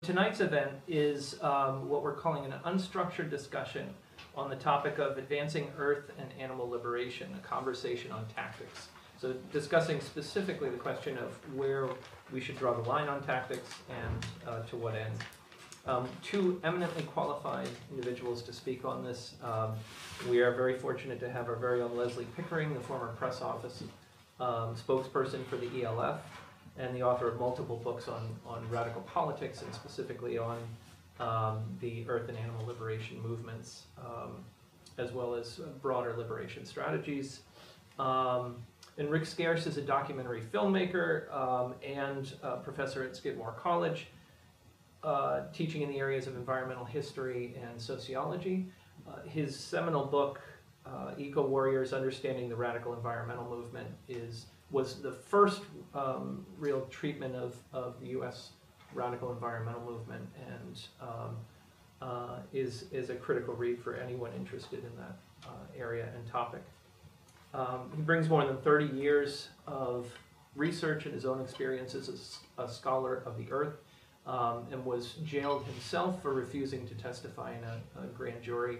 Tonight's event is what we're calling an unstructured discussion on the topic of advancing Earth and animal liberation, a conversation on tactics. So discussing specifically the question of where we should draw the line on tactics and to what end. Two eminently qualified individuals to speak on this. We are very fortunate to have our very own Leslie Pickering, the former press office spokesperson for the ELF, and the author of multiple books on radical politics and specifically on the Earth and animal liberation movements, as well as broader liberation strategies. And Rick Scarce is a documentary filmmaker and professor at Skidmore College, teaching in the areas of environmental history and sociology. His seminal book, Eco Warriors: Understanding the Radical Environmental Movement, was the first real treatment of the U.S. radical environmental movement, and is a critical read for anyone interested in that area and topic. He brings more than 30 years of research and his own experiences as a scholar of the Earth, and was jailed himself for refusing to testify in a grand jury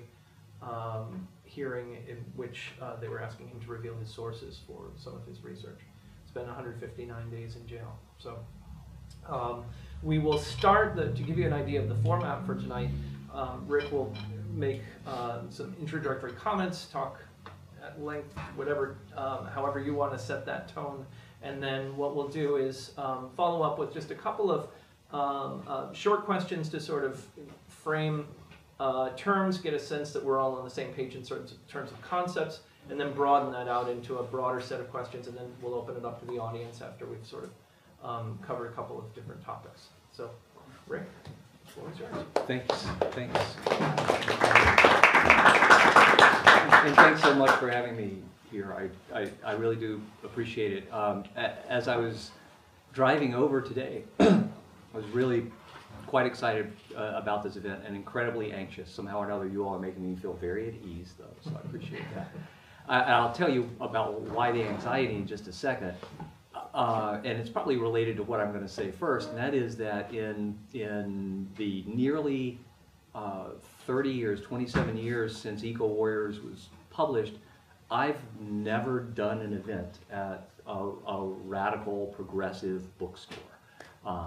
hearing in which they were asking him to reveal his sources for some of his research. Spent 159 days in jail. So we will start, to give you an idea of the format for tonight, Rick will make some introductory comments, talk at length, whatever, however you want to set that tone, and then what we'll do is follow up with just a couple of short questions to sort of frame terms, get a sense that we're all on the same page in terms of concepts, and then broaden that out into a broader set of questions, and then we'll open it up to the audience after we've sort of covered a couple of different topics. So, Rick, the floor is yours. Thanks. And thanks so much for having me here. I really do appreciate it. As I was driving over today, I was really quite excited about this event and incredibly anxious. Somehow or another, you all are making me feel very at ease, though, so I appreciate that. I'll tell you about why the anxiety in just a second, and it's probably related to what I'm going to say first, and that is that in the nearly 30 years, 27 years since Eco Warriors was published, I've never done an event at a radical progressive bookstore.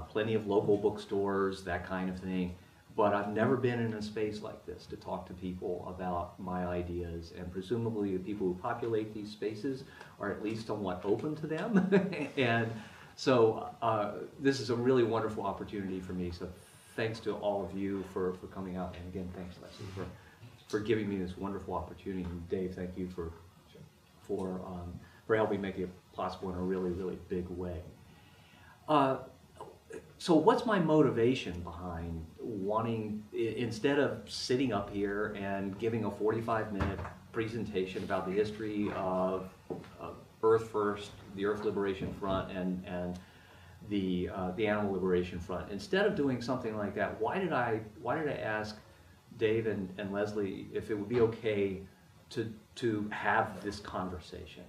Plenty of local bookstores, that kind of thing, but I've never been in a space like this to talk to people about my ideas, and presumably the people who populate these spaces are at least somewhat open to them. And so this is a really wonderful opportunity for me, so thanks to all of you for coming out, and again, thanks Leslie for giving me this wonderful opportunity, and Dave, thank you for helping make it possible in a really, really big way. So what's my motivation behind wanting, instead of sitting up here and giving a 45-minute presentation about the history of Earth First, the Earth Liberation Front, and the Animal Liberation Front, instead of doing something like that, why did I ask Dave and Leslie if it would be okay to have this conversation?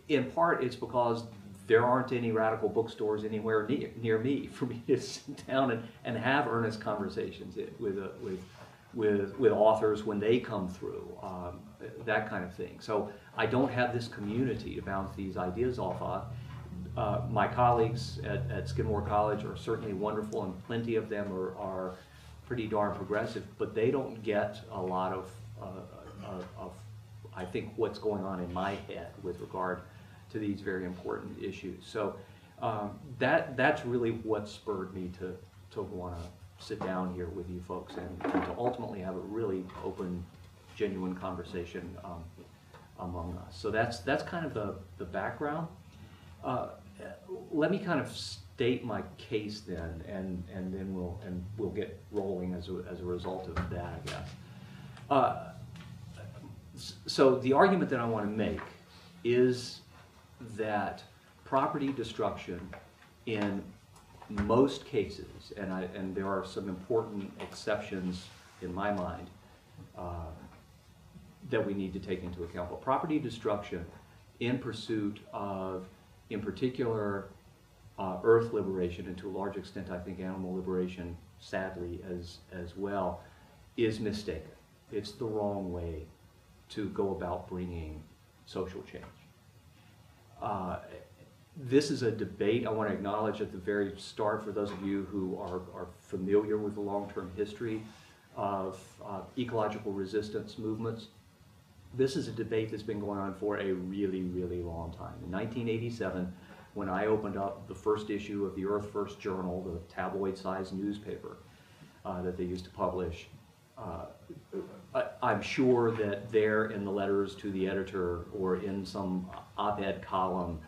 In part, it's because there aren't any radical bookstores anywhere near me for me to sit down and have earnest conversations with authors when they come through, that kind of thing. So I don't have this community to bounce these ideas off of. My colleagues at Skidmore College are certainly wonderful, and plenty of them are pretty darn progressive, but they don't get a lot of I think, what's going on in my head with regard to these very important issues. So that's really what spurred me to want to sit down here with you folks and to ultimately have a really open, genuine conversation among us. So that's kind of the background. Let me kind of state my case then, and then we'll get rolling as a result of that, I guess. So the argument that I want to make is that property destruction in most cases, and there are some important exceptions in my mind that we need to take into account, but property destruction in pursuit of, in particular, earth liberation, and to a large extent I think animal liberation, sadly, as well, is mistaken. It's the wrong way to go about bringing social change. This is a debate I want to acknowledge at the very start for those of you who are familiar with the long-term history of ecological resistance movements. This is a debate that's been going on for a really, really long time. In 1987, when I opened up the first issue of the Earth First Journal, the tabloid-sized newspaper that they used to publish, I'm sure that there in the letters to the editor or in some op-ed column,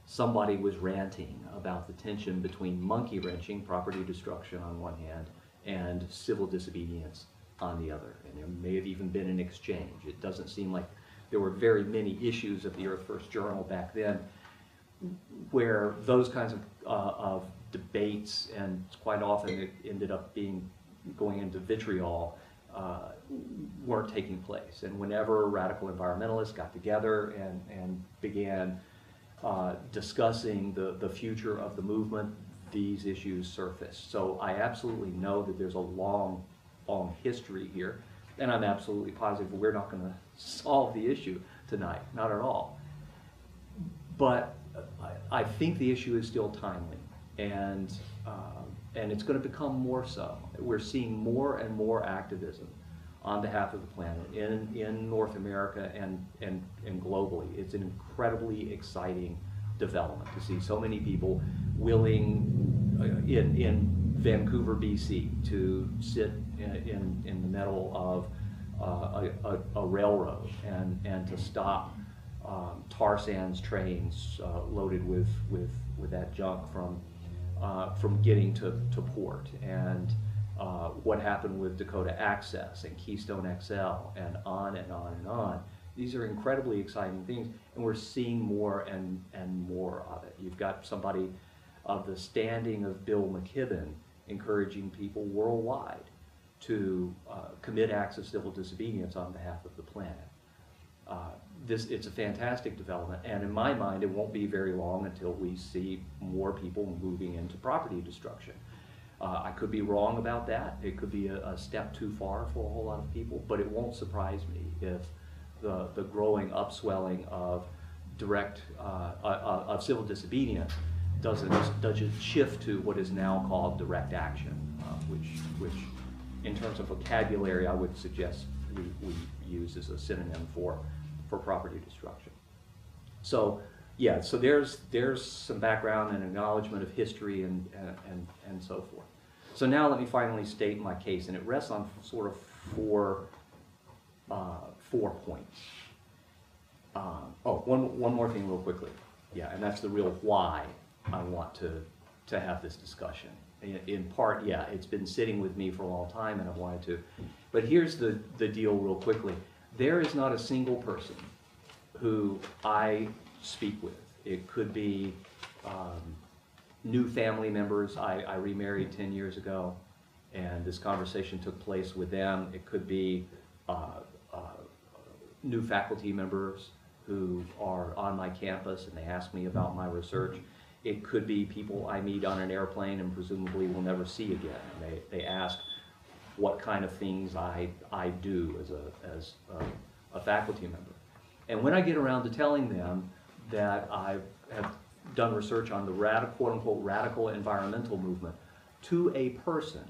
somebody was ranting about the tension between monkey wrenching, property destruction on one hand, and civil disobedience on the other. And there may have even been an exchange. It doesn't seem like there were very many issues of the Earth First Journal back then where those kinds of debates, and quite often it ended up going into vitriol, weren't taking place. And whenever radical environmentalists got together and began discussing the future of the movement, these issues surfaced. So I absolutely know that there's a long history here, and I'm absolutely positive we're not going to solve the issue tonight, not at all. But I think the issue is still timely, and it's going to become more so. We're seeing more and more activism on behalf of the planet in North America and globally. It's an incredibly exciting development to see so many people willing in Vancouver, BC, to sit in the middle of a railroad and to stop tar sands trains loaded with that junk from getting to port, and what happened with Dakota Access and Keystone XL, and on and on and on. These are incredibly exciting things, and we're seeing more and more of it. You've got somebody of the standing of Bill McKibben encouraging people worldwide to commit acts of civil disobedience on behalf of the planet. It's a fantastic development, and in my mind, it won't be very long until we see more people moving into property destruction. I could be wrong about that. It could be a step too far for a whole lot of people, but it won't surprise me if the growing upswelling of of civil disobedience doesn't shift to what is now called direct action, which in terms of vocabulary I would suggest we use as a synonym for property destruction. So yeah, so there's some background and acknowledgement of history and so forth. So now let me finally state my case, and it rests on sort of four points. One more thing real quickly. Yeah, and that's the real why I want to have this discussion. In part, yeah, it's been sitting with me for a long time and I wanted to. But here's the deal real quickly. There is not a single person who I speak with. It could be new family members. I remarried 10 years ago, and this conversation took place with them. It could be new faculty members who are on my campus and they ask me about my research. It could be people I meet on an airplane and presumably will never see again. And they ask what kind of things I do as a faculty member. And when I get around to telling them that I have done research on the quote-unquote radical environmental movement to a person,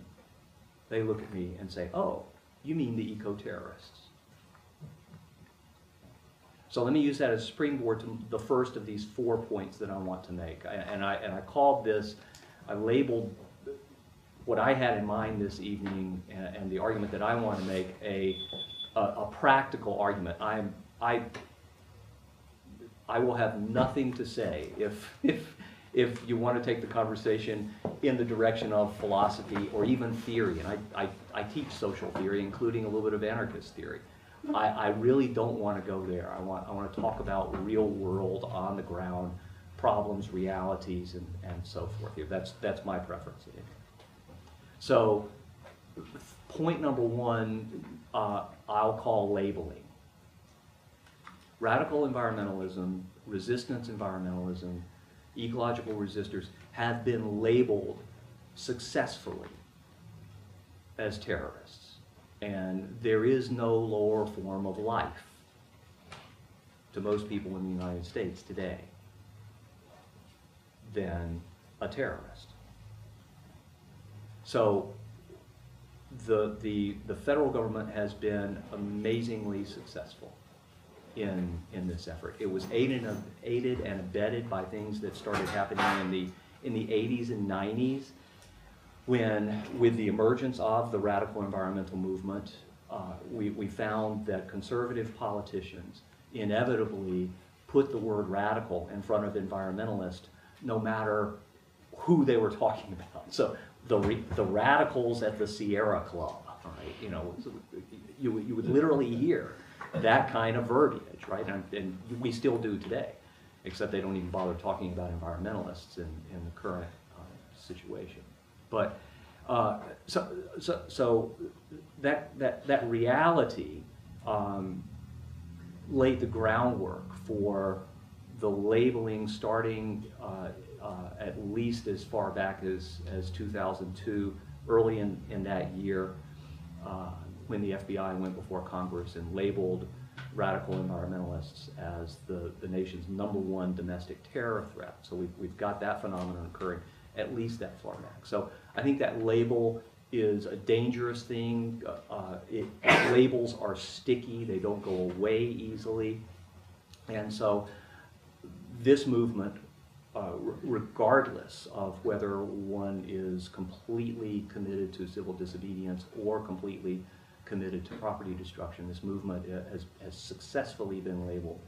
they look at me and say, "Oh, you mean the eco-terrorists?" So let me use that as a springboard to the first of these 4 points that I want to make. And I called this, I labeled what I had in mind this evening and the argument that I want to make a practical argument. I will have nothing to say if you want to take the conversation in the direction of philosophy or even theory. And I teach social theory, including a little bit of anarchist theory. I really don't want to go there. I want to talk about real world, on the ground problems, realities, and so forth. That's my preference. So point number one, I'll call labeling. Radical environmentalism, resistance environmentalism, ecological resistors, have been labeled successfully as terrorists. And there is no lower form of life to most people in the United States today than a terrorist. So the federal government has been amazingly successful in this effort. It was aided and abetted by things that started happening in the 80s and 90s, when, with the emergence of the radical environmental movement, we found that conservative politicians inevitably put the word radical in front of environmentalist, no matter who they were talking about. So the radicals at the Sierra Club, right? You know, you would literally hear that kind of verbiage, right? And we still do today, except they don't even bother talking about environmentalists in the current situation. But so that reality laid the groundwork for the labeling starting at least as far back as 2002, early in that year, when the FBI went before Congress and labeled radical environmentalists as the nation's #1 domestic terror threat. So we've got that phenomenon occurring at least that far back. So I think that label is a dangerous thing. Labels are sticky, they don't go away easily. And so this movement, regardless of whether one is completely committed to civil disobedience or completely committed to property destruction, this movement has successfully been labeled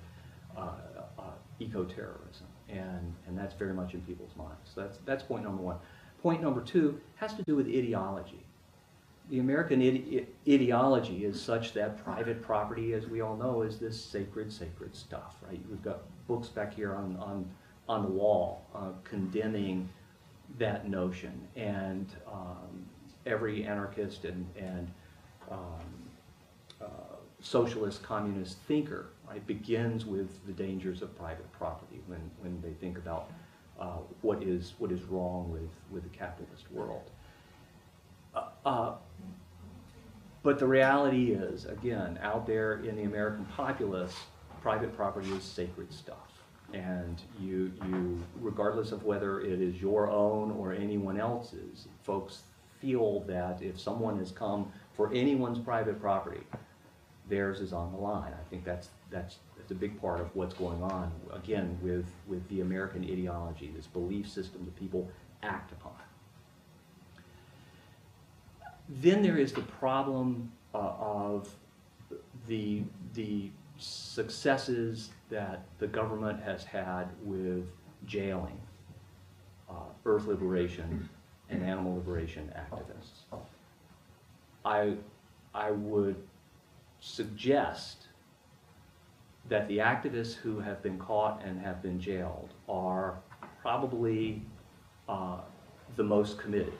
eco-terrorism, and that's very much in people's minds. So that's point number one. Point number two has to do with ideology. The American ideology is such that private property, as we all know, is this sacred stuff, right? We've got books back here on the wall condemning that notion, and every anarchist and socialist, communist thinker, right, begins with the dangers of private property when they think about what is wrong with the capitalist world. But the reality is, again, out there in the American populace, private property is sacred stuff. And you, regardless of whether it is your own or anyone else's, folks feel that if someone has come for anyone's private property, theirs is on the line. I think that's a big part of what's going on, again, with the American ideology, this belief system that people act upon. Then there is the problem of the successes that the government has had with jailing earth liberation and animal liberation activists. I would suggest that the activists who have been caught and have been jailed are probably the most committed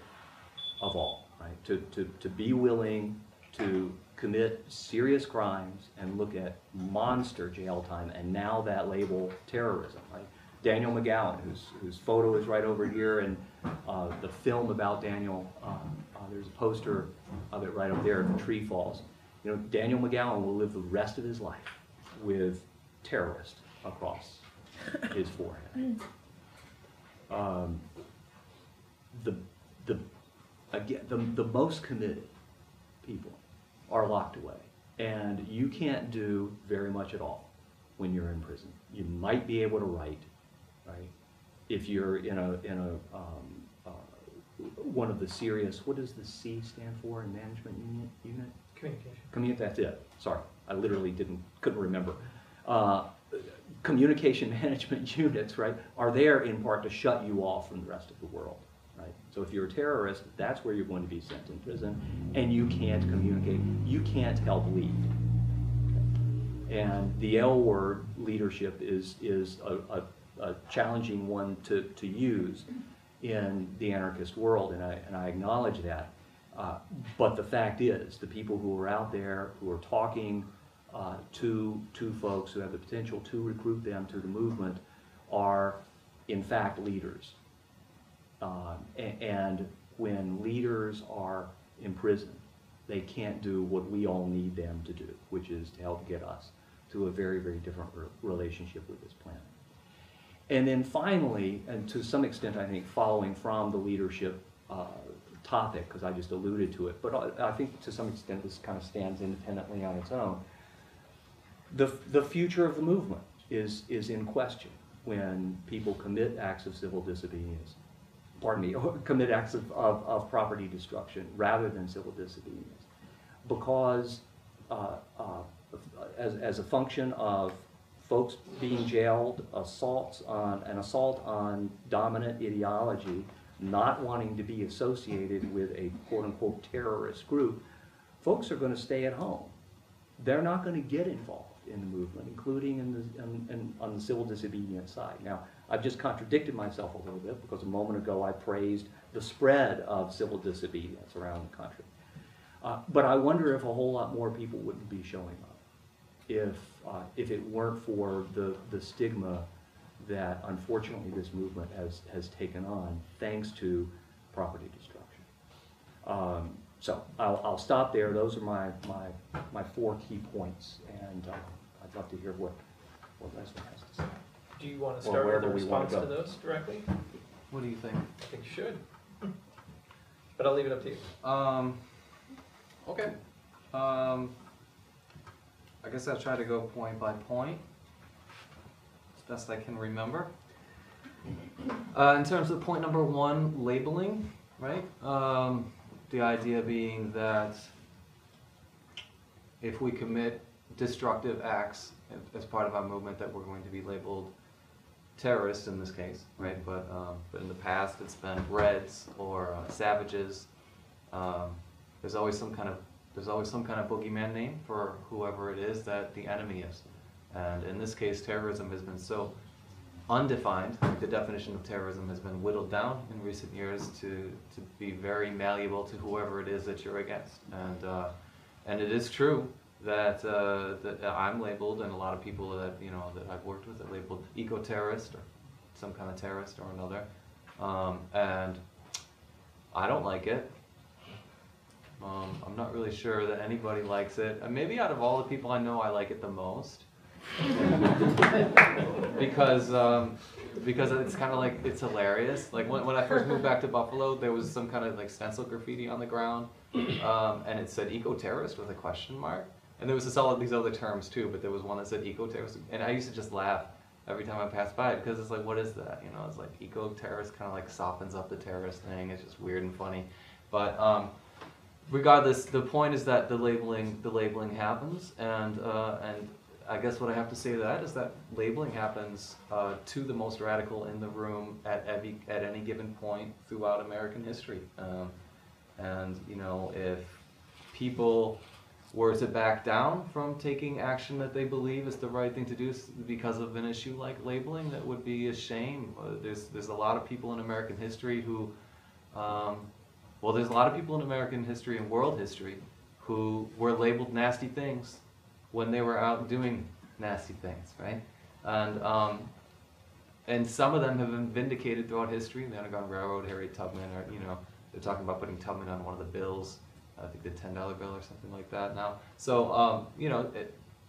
of all, right? To be willing to commit serious crimes and look at monster jail time, and now that label terrorism, right? Daniel McGowan, whose photo is right over here, and the film about Daniel, there's a poster of it right up there if a tree falls. You know, Daniel McGowan will live the rest of his life with terrorist across his forehead. The most committed people are locked away, and you can't do very much at all when you're in prison. You might be able to write, right? If you're in one of the serious, what does the C stand for in management unit? Communication. That's it. Sorry, I literally couldn't remember. Communication management units, right, are there in part to shut you off from the rest of the world, right? So if you're a terrorist, that's where you're going to be sent in prison, and you can't communicate. You can't help lead. And the L word, leadership, is a challenging one to use in the anarchist world, and I acknowledge that. But the fact is, the people who are out there who are talking to folks who have the potential to recruit them to the movement are in fact, leaders. And when leaders are in prison, they can't do what we all need them to do, which is to help get us to a very, very different relationship with this planet. And then finally, and to some extent, I think, following from the leadership topic, because I just alluded to it, but I think to some extent this kind of stands independently on its own. The future of the movement is in question when people commit acts of civil disobedience, commit acts of property destruction rather than civil disobedience, because as a function of folks being jailed, an assault on dominant ideology, not wanting to be associated with a quote-unquote terrorist group, folks are going to stay at home. They're not going to get involved in the movement, including on the civil disobedience side. Now, I've just contradicted myself a little bit because a moment ago I praised the spread of civil disobedience around the country. But I wonder if a whole lot more people wouldn't be showing up if it weren't for the stigma that unfortunately this movement has taken on thanks to property destruction. So I'll stop there. Those are my 4 key points, and I'd love to hear what Leslie has to say. Do you want to start with a response to those directly? What do you think? I think you should. But I'll leave it up to you. Okay. I guess I'll try to go point by point as best I can remember. In terms of point number 1, labeling, right? The idea being that if we commit destructive acts as part of our movement, that we're going to be labeled terrorists in this case, right? But in the past, it's been Reds or savages. There's always some kind of boogeyman name for whoever it is that the enemy is. And in this case, terrorism has been so undefined. The definition of terrorism has been whittled down in recent years to be very malleable to whoever it is that you're against. And it is true that I'm labeled, and a lot of people that I've worked with are labeled eco-terrorist or some kind of terrorist or another. And I don't like it. I'm not really sure that anybody likes it. And maybe out of all the people I know, I like it the most. because it's kind of like, it's hilarious. Like when I first moved back to Buffalo, there was some kind of like stencil graffiti on the ground, and it said eco-terrorist with a question mark. And there was these other terms too, but there was one that said eco-terrorist. And I used to just laugh every time I passed by it, because it's like, what is that? It's like eco-terrorist kind of like softens up the terrorist thing. It's just weird and funny. But regardless, the point is that the labeling happens, and I guess what I have to say to that is that labeling happens to the most radical in the room at any given point throughout American history. And if people were to back down from taking action that they believe is the right thing to do because of an issue like labeling, that would be a shame. There's a lot of people in American history who, there's a lot of people in American history and world history who were labeled nasty things when they were out doing nasty things, right? And some of them have been vindicated throughout history. The Underground Railroad, Harriet Tubman, or they're talking about putting Tubman on one of the bills. I think the $10 bill or something like that now. So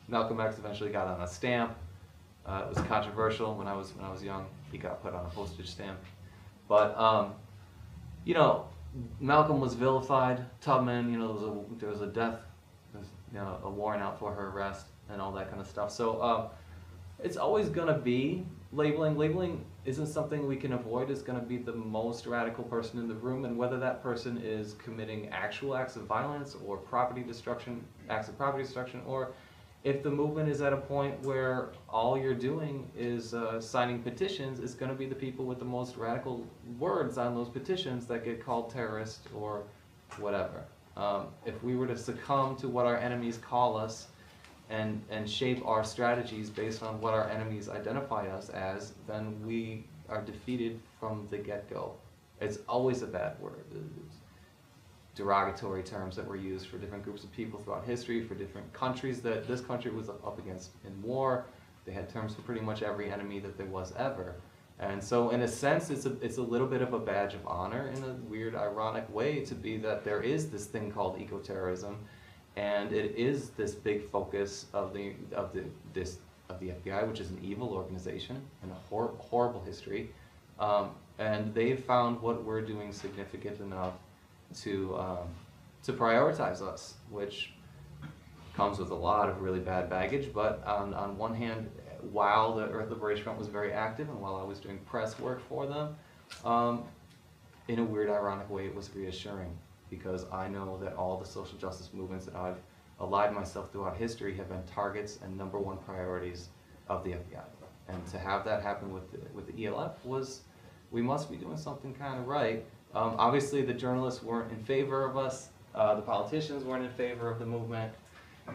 Malcolm X eventually got on a stamp. It was controversial when I was young. He got put on a postage stamp, but Malcolm was vilified. Tubman, there was a death, a warrant out for her arrest and all that kind of stuff. So it's always going to be labeling. Labeling isn't something we can avoid. It's going to be the most radical person in the room, and whether that person is committing actual acts of violence or acts of property destruction, or if the movement is at a point where all you're doing is signing petitions, it's going to be the people with the most radical words on those petitions that get called terrorist or whatever. If we were to succumb to what our enemies call us and shape our strategies based on what our enemies identify us as, then we are defeated from the get-go. It's always a bad word. It's derogatory terms that were used for different groups of people throughout history, for different countries that this country was up against in war. They had terms for pretty much every enemy that there was ever. And so in a sense, it's a little bit of a badge of honor in a weird, ironic way to be that there is this thing called eco-terrorism, and it is this big focus of the FBI, which is an evil organization and a horrible history. And they've found what we're doing significant enough to prioritize us, which comes with a lot of really bad baggage. But on one hand, while the Earth Liberation Front was very active and while I was doing press work for them, in a weird, ironic way, it was reassuring, because I know that all the social justice movements that I've allied myself throughout history have been targets and #1 priorities of the FBI. And to have that happen with the ELF was, we must be doing something kind of right. Obviously, the journalists weren't in favor of us. The politicians weren't in favor of the movement.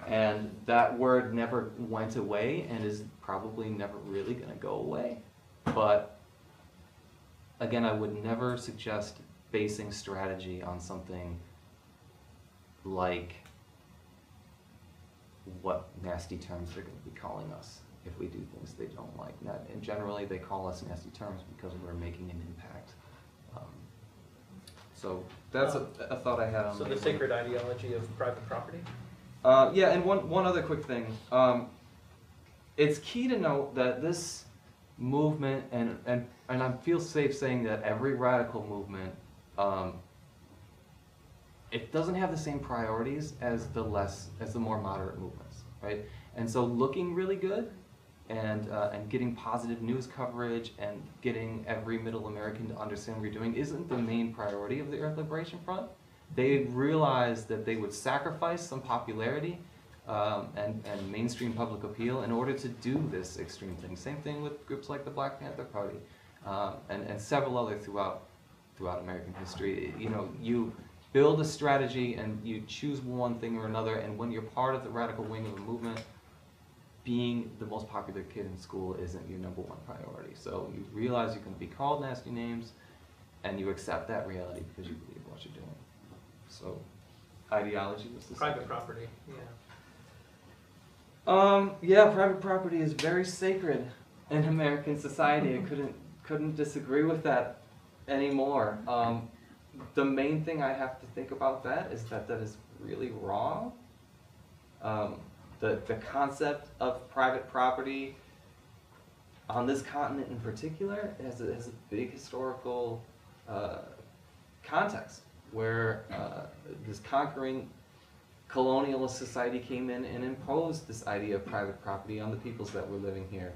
And that word never went away and is probably never really going to go away. But again, I would never suggest basing strategy on something like what nasty terms they're going to be calling us if we do things they don't like. And generally, they call us nasty terms because we're making an impact. So that's a thought I had on. So the sacred ideology of private property? Yeah, and one other quick thing. It's key to note that this movement, and I feel safe saying that every radical movement, it doesn't have the same priorities as the more moderate movements, right? And so looking really good and getting positive news coverage and getting every middle American to understand what you're doing isn't the main priority of the Earth Liberation Front. They realized that they would sacrifice some popularity and mainstream public appeal in order to do this extreme thing. Same thing with groups like the Black Panther Party and several other throughout American history. You know, you build a strategy and you choose one thing or another, and when you're part of the radical wing of a movement, being the most popular kid in school isn't your #1 priority. So you realize you can be called nasty names, and you accept that reality because you believe what you're doing. So, ideology was the Private second. property, yeah. Yeah, private property is very sacred in American society. I couldn't disagree with that anymore. The main thing I have to think about that is that is really wrong. The concept of private property on this continent in particular has a big historical context, where this conquering colonialist society came in and imposed this idea of private property on the peoples that were living here.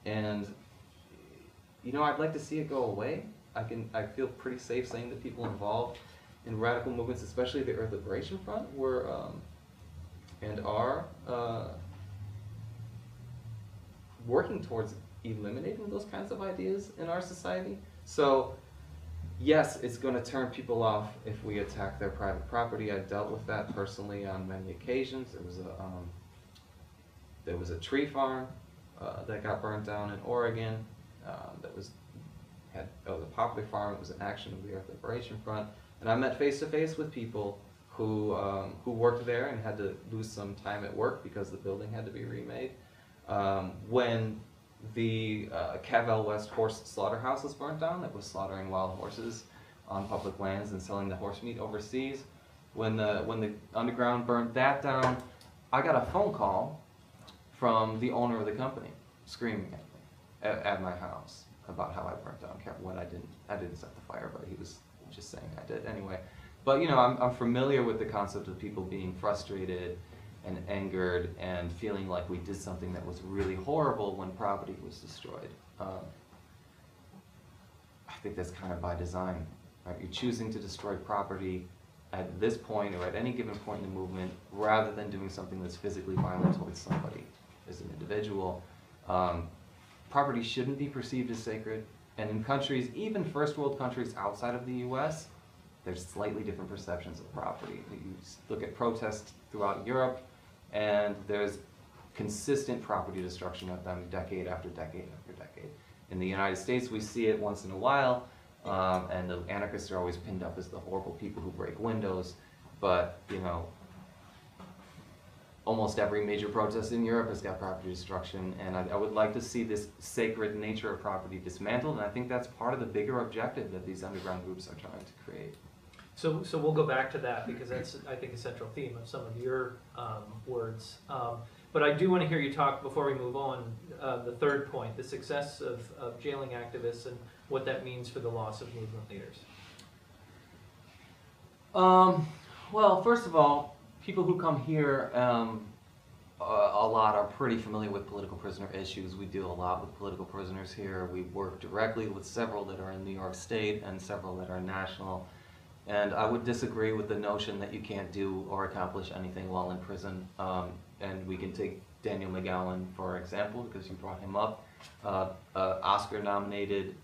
And, you know, I'd like to see it go away. I feel pretty safe saying that people involved in radical movements, especially the Earth Liberation Front, were and are working towards eliminating those kinds of ideas in our society. So, yes, it's going to turn people off if we attack their private property. I dealt with that personally on many occasions. There was a tree farm that got burnt down in Oregon. That was a poplar farm. It was an action of the Earth Liberation Front, and I met face to face with people who worked there and had to lose some time at work because the building had to be remade. When the Cavell West horse slaughterhouse was burnt down, that was slaughtering wild horses on public lands and selling the horse meat overseas. When the underground burnt that down, I got a phone call from the owner of the company screaming at me at my house about how I burnt down when I didn't set the fire, but he was just saying I did anyway. But you know, I'm familiar with the concept of people being frustrated and angered and feeling like we did something that was really horrible when property was destroyed. I think that's kind of by design, right? You're choosing to destroy property at this point or at any given point in the movement rather than doing something that's physically violent towards somebody as an individual. Property shouldn't be perceived as sacred, and in countries, even first world countries outside of the US, there's slightly different perceptions of property. You look at protests throughout Europe, and there's consistent property destruction of them decade after decade after decade. In the United States, we see it once in a while, and the anarchists are always pinned up as the horrible people who break windows, but, you know, almost every major protest in Europe has got property destruction, and I would like to see this sacred nature of property dismantled, and I think that's part of the bigger objective that these underground groups are trying to create. So we'll go back to that because that's, I think, a central theme of some of your words. But I do want to hear you talk, before we move on, the third point, the success of jailing activists and what that means for the loss of movement leaders. Well, first of all, people who come here a lot are pretty familiar with political prisoner issues. We deal a lot with political prisoners here. We work directly with several that are in New York State and several that are national. And I would disagree with the notion that you can't do or accomplish anything while in prison. And we can take Daniel McGowan, for example, because you brought him up. Oscar-nominated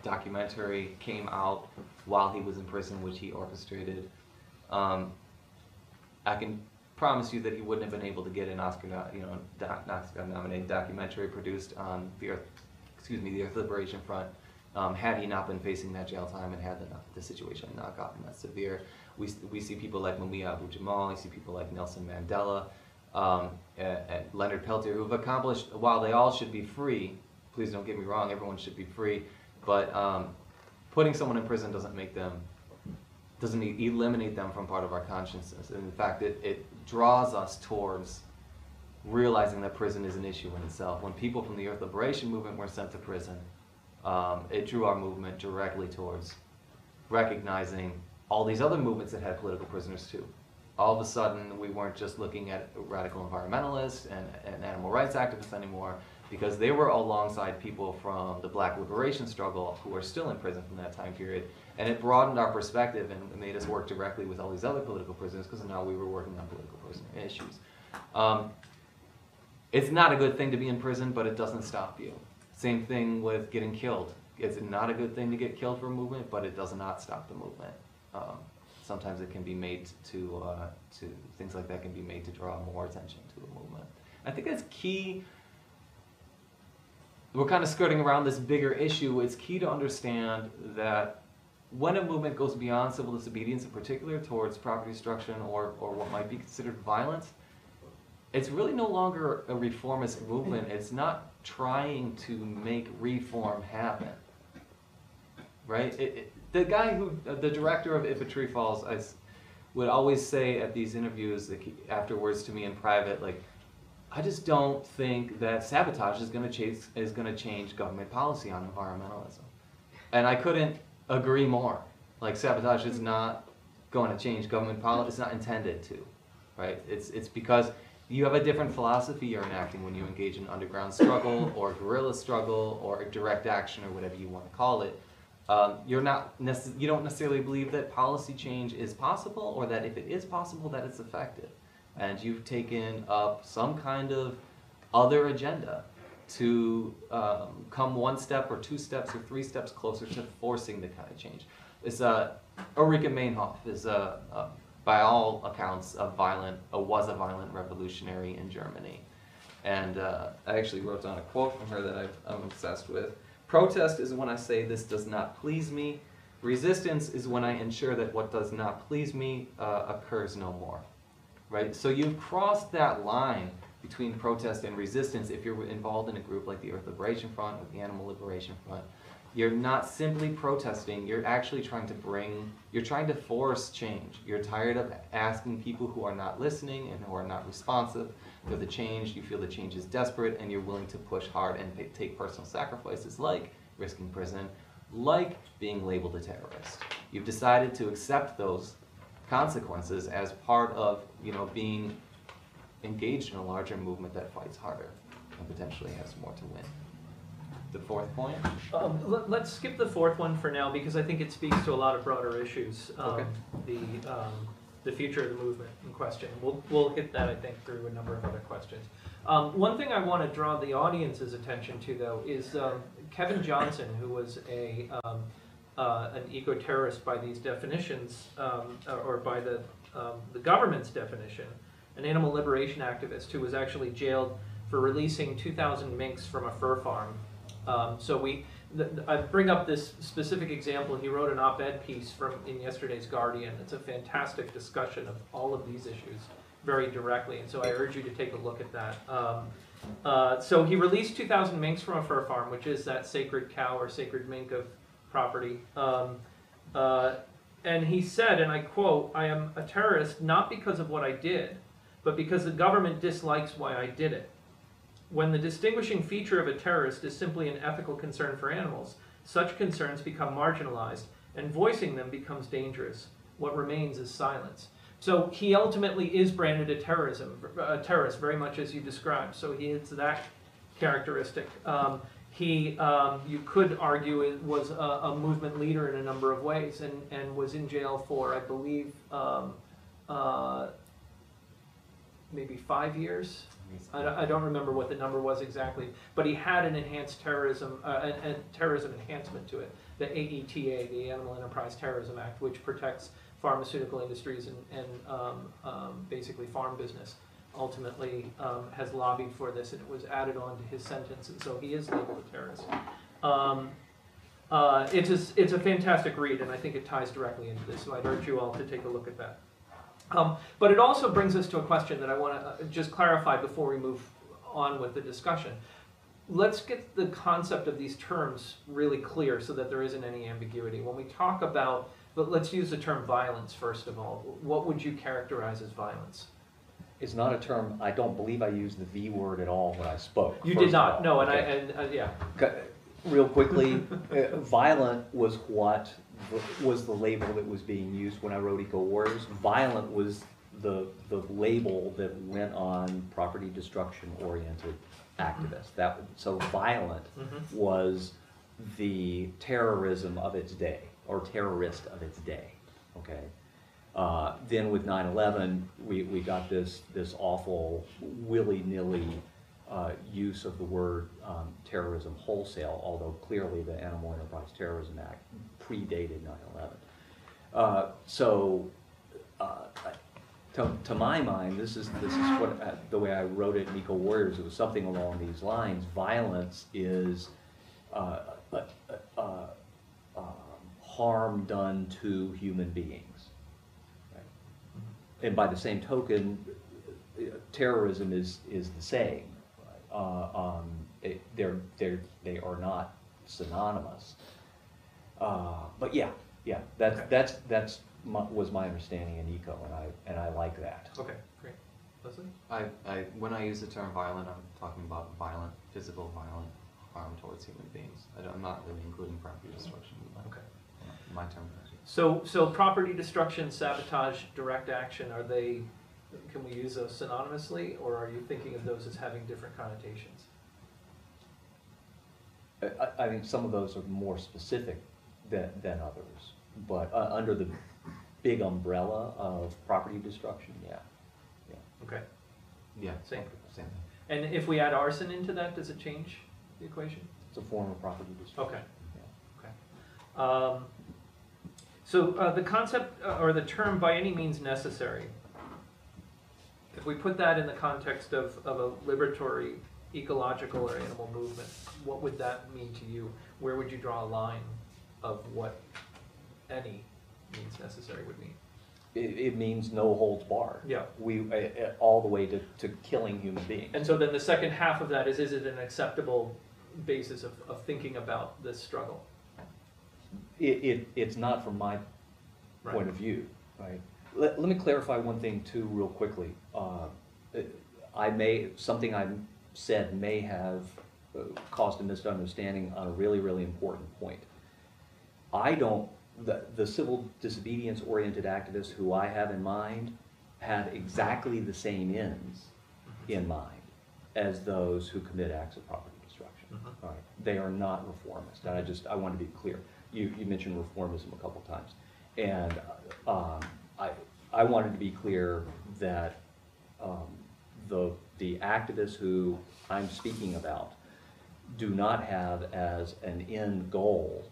documentary came out while he was in prison, which he orchestrated. I can promise you that he wouldn't have been able to get an Oscar-nominated documentary produced on the Earth Liberation Front had he not been facing that jail time and had the situation not gotten that severe. We see people like Mumia Abu-Jamal, we see people like Nelson Mandela, and Leonard Peltier, who have accomplished, while they all should be free, please don't get me wrong, everyone should be free, but putting someone in prison doesn't eliminate them from part of our consciousness. And in fact, it draws us towards realizing that prison is an issue in itself. When people from the Earth Liberation Movement were sent to prison, it drew our movement directly towards recognizing all these other movements that had political prisoners too. All of a sudden, we weren't just looking at radical environmentalists and animal rights activists anymore, because they were alongside people from the Black liberation struggle who are still in prison from that time period. And it broadened our perspective and made us work directly with all these other political prisoners, because now we were working on political prisoner issues. It's not a good thing to be in prison, but it doesn't stop you. Same thing with getting killed. It's not a good thing to get killed for a movement, but it does not stop the movement. Sometimes it can be made to things like that can be made to draw more attention to a movement. I think that's key. We're kind of skirting around this bigger issue. It's key to understand that when a movement goes beyond civil disobedience, in particular towards property destruction or what might be considered violence, it's really no longer a reformist movement. It's not trying to make reform happen, right? The guy the director of If a Tree Falls, would always say at these interviews afterwards to me in private, like, I just don't think that sabotage is going to change government policy on environmentalism. And I couldn't agree more. Like, sabotage is not going to change government policy. It's not intended to, right? It's because you have a different philosophy you're enacting when you engage in underground struggle or guerrilla struggle or direct action or whatever you want to call it. You don't necessarily believe that policy change is possible, or that if it is possible, that it's effective. And you've taken up some kind of other agenda to come one step or two steps or three steps closer to forcing the kind of change. It's Ulrike Meinhof is by all accounts was a violent revolutionary in Germany. And I actually wrote down a quote from her that I'm obsessed with. Protest is when I say this does not please me. Resistance is when I ensure that what does not please me occurs no more. Right? So you've crossed that line between protest and resistance if you're involved in a group like the Earth Liberation Front or the Animal Liberation Front. You're not simply protesting, you're actually trying to force change. You're tired of asking people who are not listening and who are not responsive to the change. You feel the change is desperate and you're willing to push hard and take personal sacrifices like risking prison, like being labeled a terrorist. You've decided to accept those consequences as part of being engaged in a larger movement that fights harder and potentially has more to win. The fourth point? Let's skip the fourth one for now because I think it speaks to a lot of broader issues. Okay. The future of the movement in question. We'll hit that, I think, through a number of other questions. One thing I want to draw the audience's attention to, though, is Kevin Johnson, who was an eco-terrorist by these definitions, or by the government's definition, an animal liberation activist who was actually jailed for releasing 2,000 minks from a fur farm. I bring up this specific example. He wrote an op-ed piece in yesterday's Guardian. It's a fantastic discussion of all of these issues very directly, and so I urge you to take a look at that. So he released 2,000 minks from a fur farm, which is that sacred cow or sacred mink of property. And he said, and I quote, "I am a terrorist not because of what I did, but because the government dislikes why I did it. When the distinguishing feature of a terrorist is simply an ethical concern for animals, such concerns become marginalized, and voicing them becomes dangerous. What remains is silence." So he ultimately is branded a terrorist, very much as you described. So he is that characteristic. You could argue, it was a movement leader in a number of ways, and was in jail for, I believe, maybe 5 years. I don't remember what the number was exactly, but he had an enhanced terrorism enhancement to it, the AETA, the Animal Enterprise Terrorism Act, which protects pharmaceutical industries and basically farm business. Ultimately has lobbied for this, and it was added on to his sentence, and so he is labeled a terrorist. It's a fantastic read, and I think it ties directly into this, so I'd urge you all to take a look at that. But it also brings us to a question that I want to just clarify before we move on with the discussion. Let's get the concept of these terms really clear so that there isn't any ambiguity. When we talk about, but let's use the term violence first of all. What would you characterize as violence? It's not a term, I don't believe I used the V word at all when I spoke. You did not, no, and okay. Yeah. Real quickly, violent was what was the label that was being used when I wrote Eco Warriors. Violent was the label that went on property destruction oriented activists. So violent was the terrorism of its day, or terrorist of its day, okay? Then with 9/11, we got this awful willy-nilly use of the word terrorism wholesale, although clearly the Animal Enterprise Terrorism Act predated 9/11. To my mind, this is what the way I wrote it in Eco Warriors. It was something along these lines. Violence is harm done to human beings. Right? And by the same token, terrorism is the same. They are not synonymous. But yeah, that's was my understanding in Eco, and I like that. Okay, great. Leslie? When I use the term violent, I'm talking about violent, physical violent harm towards human beings. I'm not really including property destruction. Okay. My terminology. So property destruction, sabotage, direct action, can we use those synonymously, or are you thinking of those as having different connotations? I think some of those are more specific than others, but under the big umbrella of property destruction, yeah. Okay. Yeah. Same thing. And if we add arson into that, does it change the equation? It's a form of property destruction. Okay. Yeah. Okay. So the concept or the term "by any means necessary," if we put that in the context of a liberatory, ecological, or animal movement, what would that mean to you? Where would you draw a line of what any means necessary would mean? It means no holds barred. Yeah. All the way to killing human beings. And so then the second half of that is it an acceptable basis of thinking about this struggle? It's not from my point of view, right? Let me clarify one thing too, real quickly. Something I said may have caused a misunderstanding on a really, really important point. The civil disobedience-oriented activists who I have in mind have exactly the same ends in mind as those who commit acts of property destruction. All right. They are not reformist, and I want to be clear. You mentioned reformism a couple times, and I wanted to be clear that the activists who I'm speaking about do not have as an end goal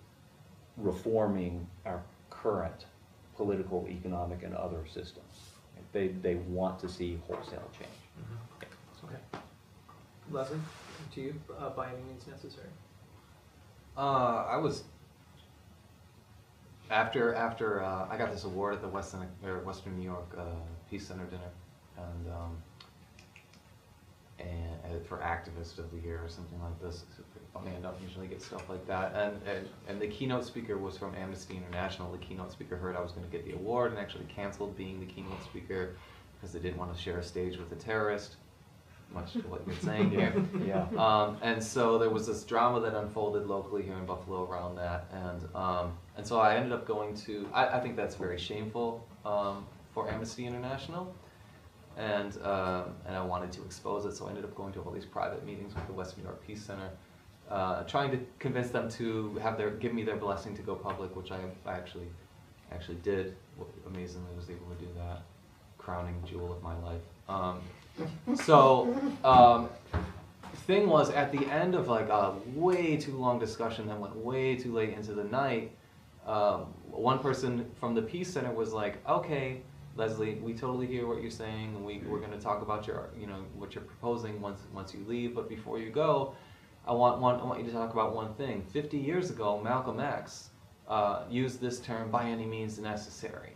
reforming our current political, economic, and other systems. They want to see wholesale change. Okay. Leslie, to you, by any means necessary? I was after I got this award at the Western New York Peace Center dinner. and for activist of the year or something like this. It's pretty funny. I don't usually get stuff like that. And the keynote speaker was from Amnesty International. The keynote speaker heard I was going to get the award and actually canceled being the keynote speaker because they didn't want to share a stage with a terrorist, much to what you're saying here. Yeah. And so there was this drama that unfolded locally here in Buffalo around that, and so I ended up going to. I think that's very shameful for Amnesty International, and I wanted to expose it, so I ended up going to all these private meetings with the West New York Peace Center, trying to convince them to give me their blessing to go public, which I actually did. Amazingly, was able to do that. Crowning jewel of my life. Thing was, at the end of like a way too long discussion that went way too late into the night, one person from the Peace Center was like, okay, Leslie, we totally hear what you're saying, and we're going to talk about what you're proposing once you leave, but before you go, I want you to talk about one thing. 50 years ago, Malcolm X used this term, by any means necessary.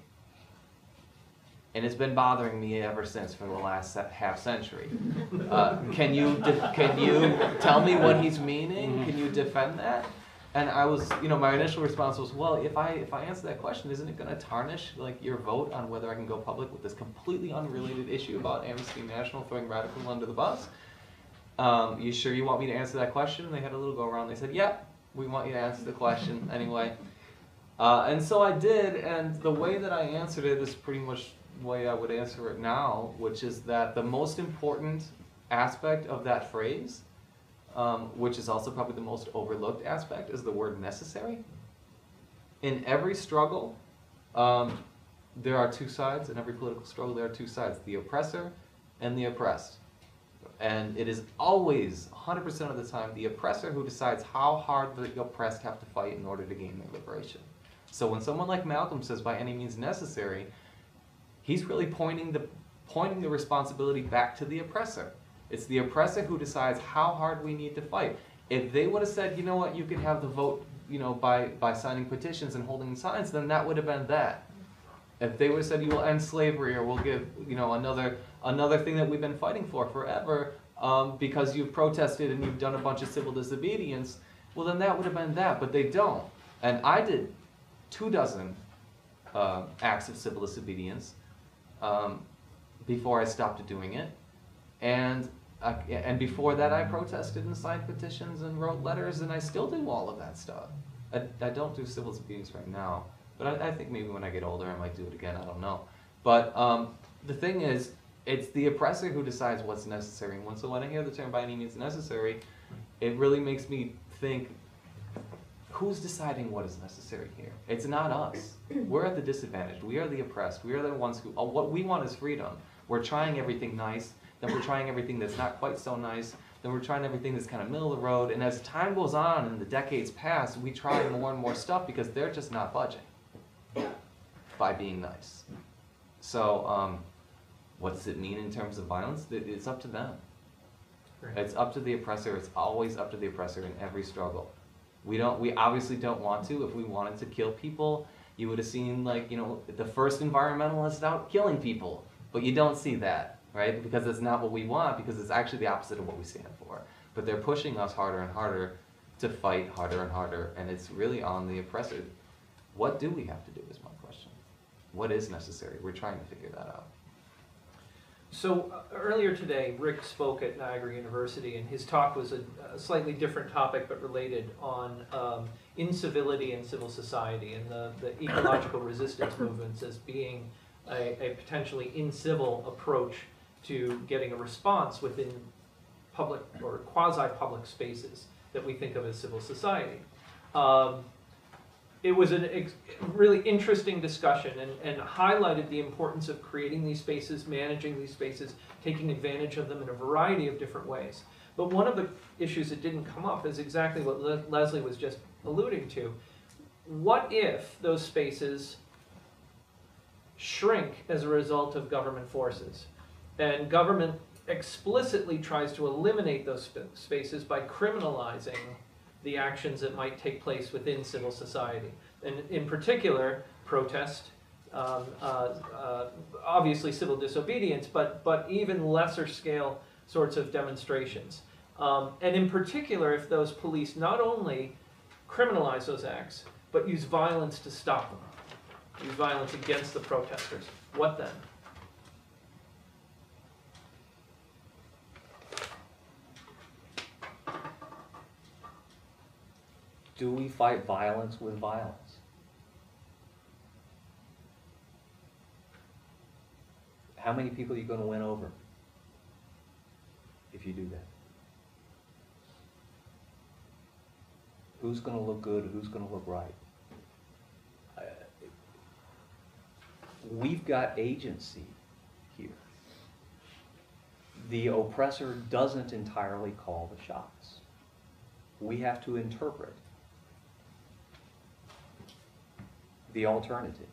And it's been bothering me ever since for the last half century. Can you tell me what he's meaning? Can you defend that? And I was, my initial response was, well, if I answer that question, isn't it going to tarnish like your vote on whether I can go public with this completely unrelated issue about Amnesty International throwing radicals under the bus? You sure you want me to answer that question? And they had a little go around. They said, yep, we want you to answer the question anyway. And so I did, and the way that I answered it is pretty much the way I would answer it now, which is that the most important aspect of that phrase, which is also probably the most overlooked aspect, is the word necessary. In every struggle, there are two sides. In every political struggle, there are two sides, the oppressor and the oppressed. And it is always, 100% of the time, the oppressor who decides how hard the oppressed have to fight in order to gain their liberation. So when someone like Malcolm says, by any means necessary, he's really pointing the responsibility back to the oppressor. It's the oppressor who decides how hard we need to fight. If they would have said, you know what, you can have the vote, by signing petitions and holding signs, then that would have been that. If they would have said, you will end slavery, or we'll give, another thing that we've been fighting for forever, because you've protested and you've done a bunch of civil disobedience, well, then that would have been that. But they don't. And I did 24 acts of civil disobedience before I stopped doing it, and before that I protested and signed petitions and wrote letters, and I still do all of that stuff. I don't do civil disobedience right now, but I think maybe when I get older I might do it again, I don't know. But the thing is, it's the oppressor who decides what's necessary, and so when I hear the term by any means necessary, it really makes me think, who's deciding what is necessary here? It's not us. We're at the disadvantage. We are the oppressed. We are the ones who, what we want is freedom. We're trying everything nice, then we're trying everything that's not quite so nice, then we're trying everything that's kind of middle of the road, and as time goes on and the decades pass, we try more and more stuff because they're just not budging by being nice. So what does it mean in terms of violence? It's up to them. Right. It's up to the oppressor. It's always up to the oppressor in every struggle. We obviously don't want to. If we wanted to kill people, you would have seen, the first environmentalists out killing people. But you don't see that, right? Because it's not what we want, because it's actually the opposite of what we stand for. But they're pushing us harder and harder to fight harder and harder, and it's really on the oppressor. What do we have to do is my question. What is necessary? We're trying to figure that out. So earlier today, Rick spoke at Niagara University, and his talk was a slightly different topic, but related on incivility in civil society and the ecological resistance movements as being a potentially incivil approach to getting a response within public or quasi-public spaces that we think of as civil society. It was a really interesting discussion and highlighted the importance of creating these spaces, managing these spaces, taking advantage of them in a variety of different ways. But one of the issues that didn't come up is exactly what Leslie was just alluding to. What if those spaces shrink as a result of government forces? And government explicitly tries to eliminate those spaces by criminalizing the actions that might take place within civil society. And in particular, protest, obviously civil disobedience, but even lesser scale sorts of demonstrations. And in particular, if those police not only criminalize those acts, but use violence to stop them, use violence against the protesters, what then? Do we fight violence with violence? How many people are you going to win over if you do that? Who's going to look good? Who's going to look right? We've got agency here. The oppressor doesn't entirely call the shots. We have to interpret the alternatives.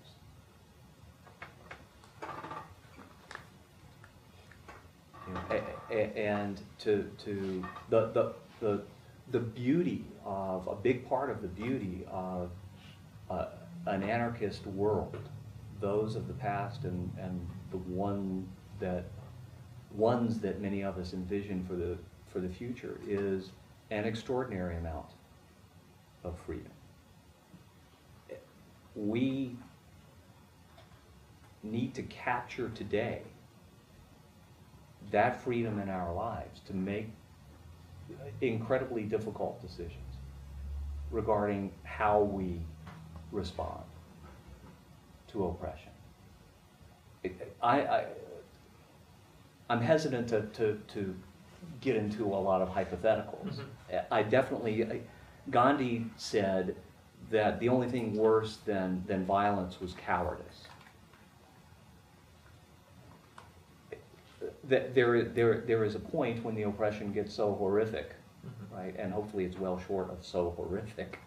And the beauty of, a big part of the beauty of an anarchist world, those of the past and the ones that many of us envision for the future, is an extraordinary amount of freedom. We need to capture today that freedom in our lives to make incredibly difficult decisions regarding how we respond to oppression. I'm hesitant to get into a lot of hypotheticals. I definitely, Gandhi said that the only thing worse than violence was cowardice. That there is a point when the oppression gets so horrific, right, and hopefully it's well short of so horrific,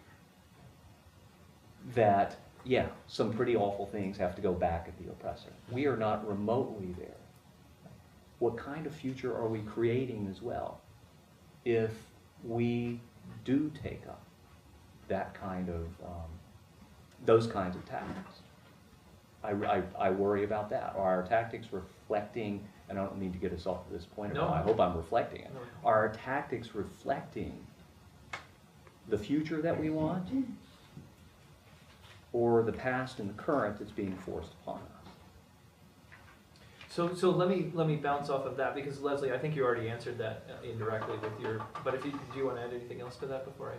that, yeah, some pretty awful things have to go back at the oppressor. We are not remotely there. What kind of future are we creating as well if we do take up that kind of, those kinds of tactics? I worry about that. Are our tactics reflecting, and I don't need to get us off to this point, No. I hope I'm reflecting it. No. Are our tactics reflecting the future that we want, or the past and the current that's being forced upon us? So let me bounce off of that, because Leslie, I think you already answered that indirectly with your, but if you, do you want to add anything else to that before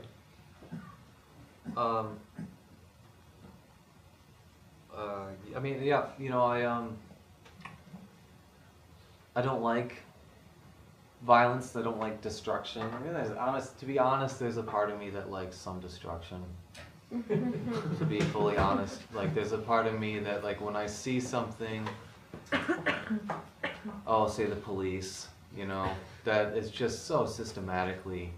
I mean, yeah, you know, I don't like violence. I don't like destruction. I mean, to be honest, there's a part of me that likes some destruction. To be fully honest, like, there's a part of me that, like, when I see something, say the police, you know, that is just so systematically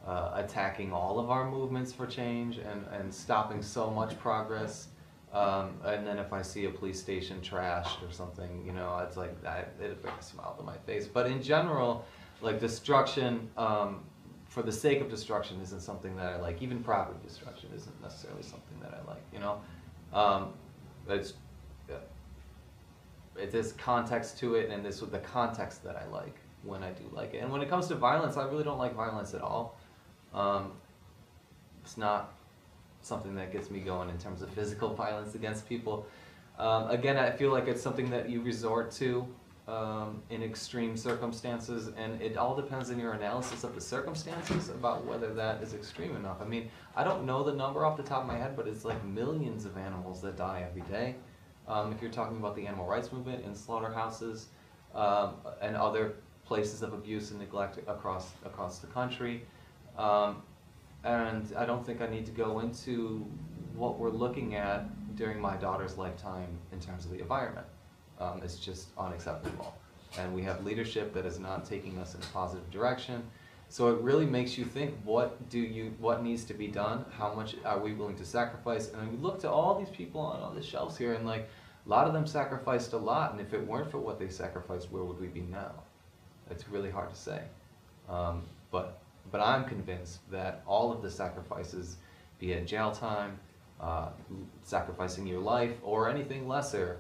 attacking all of our movements for change and stopping so much progress. And then if I see a police station trashed or something, you know, it's like, it brings a smile to my face. But in general, like, destruction, for the sake of destruction isn't something that I like. Even property destruction isn't necessarily something that I like, you know. There's context to it, and this is the context that I like when I do like it. And when it comes to violence, I really don't like violence at all. It's not something that gets me going in terms of physical violence against people. Again, I feel like it's something that you resort to in extreme circumstances, and it all depends on your analysis of the circumstances about whether that is extreme enough. I mean, I don't know the number off the top of my head, but it's like millions of animals that die every day. If you're talking about the animal rights movement in slaughterhouses and other places of abuse and neglect across the country. And I don't think I need to go into what we're looking at during my daughter's lifetime in terms of the environment. It's just unacceptable. And we have leadership that is not taking us in a positive direction. So it really makes you think, what needs to be done? How much are we willing to sacrifice? And we look to all these people on all the shelves here, and like, a lot of them sacrificed a lot, and if it weren't for what they sacrificed, where would we be now? It's really hard to say. But I'm convinced that all of the sacrifices, be it jail time, sacrificing your life, or anything lesser,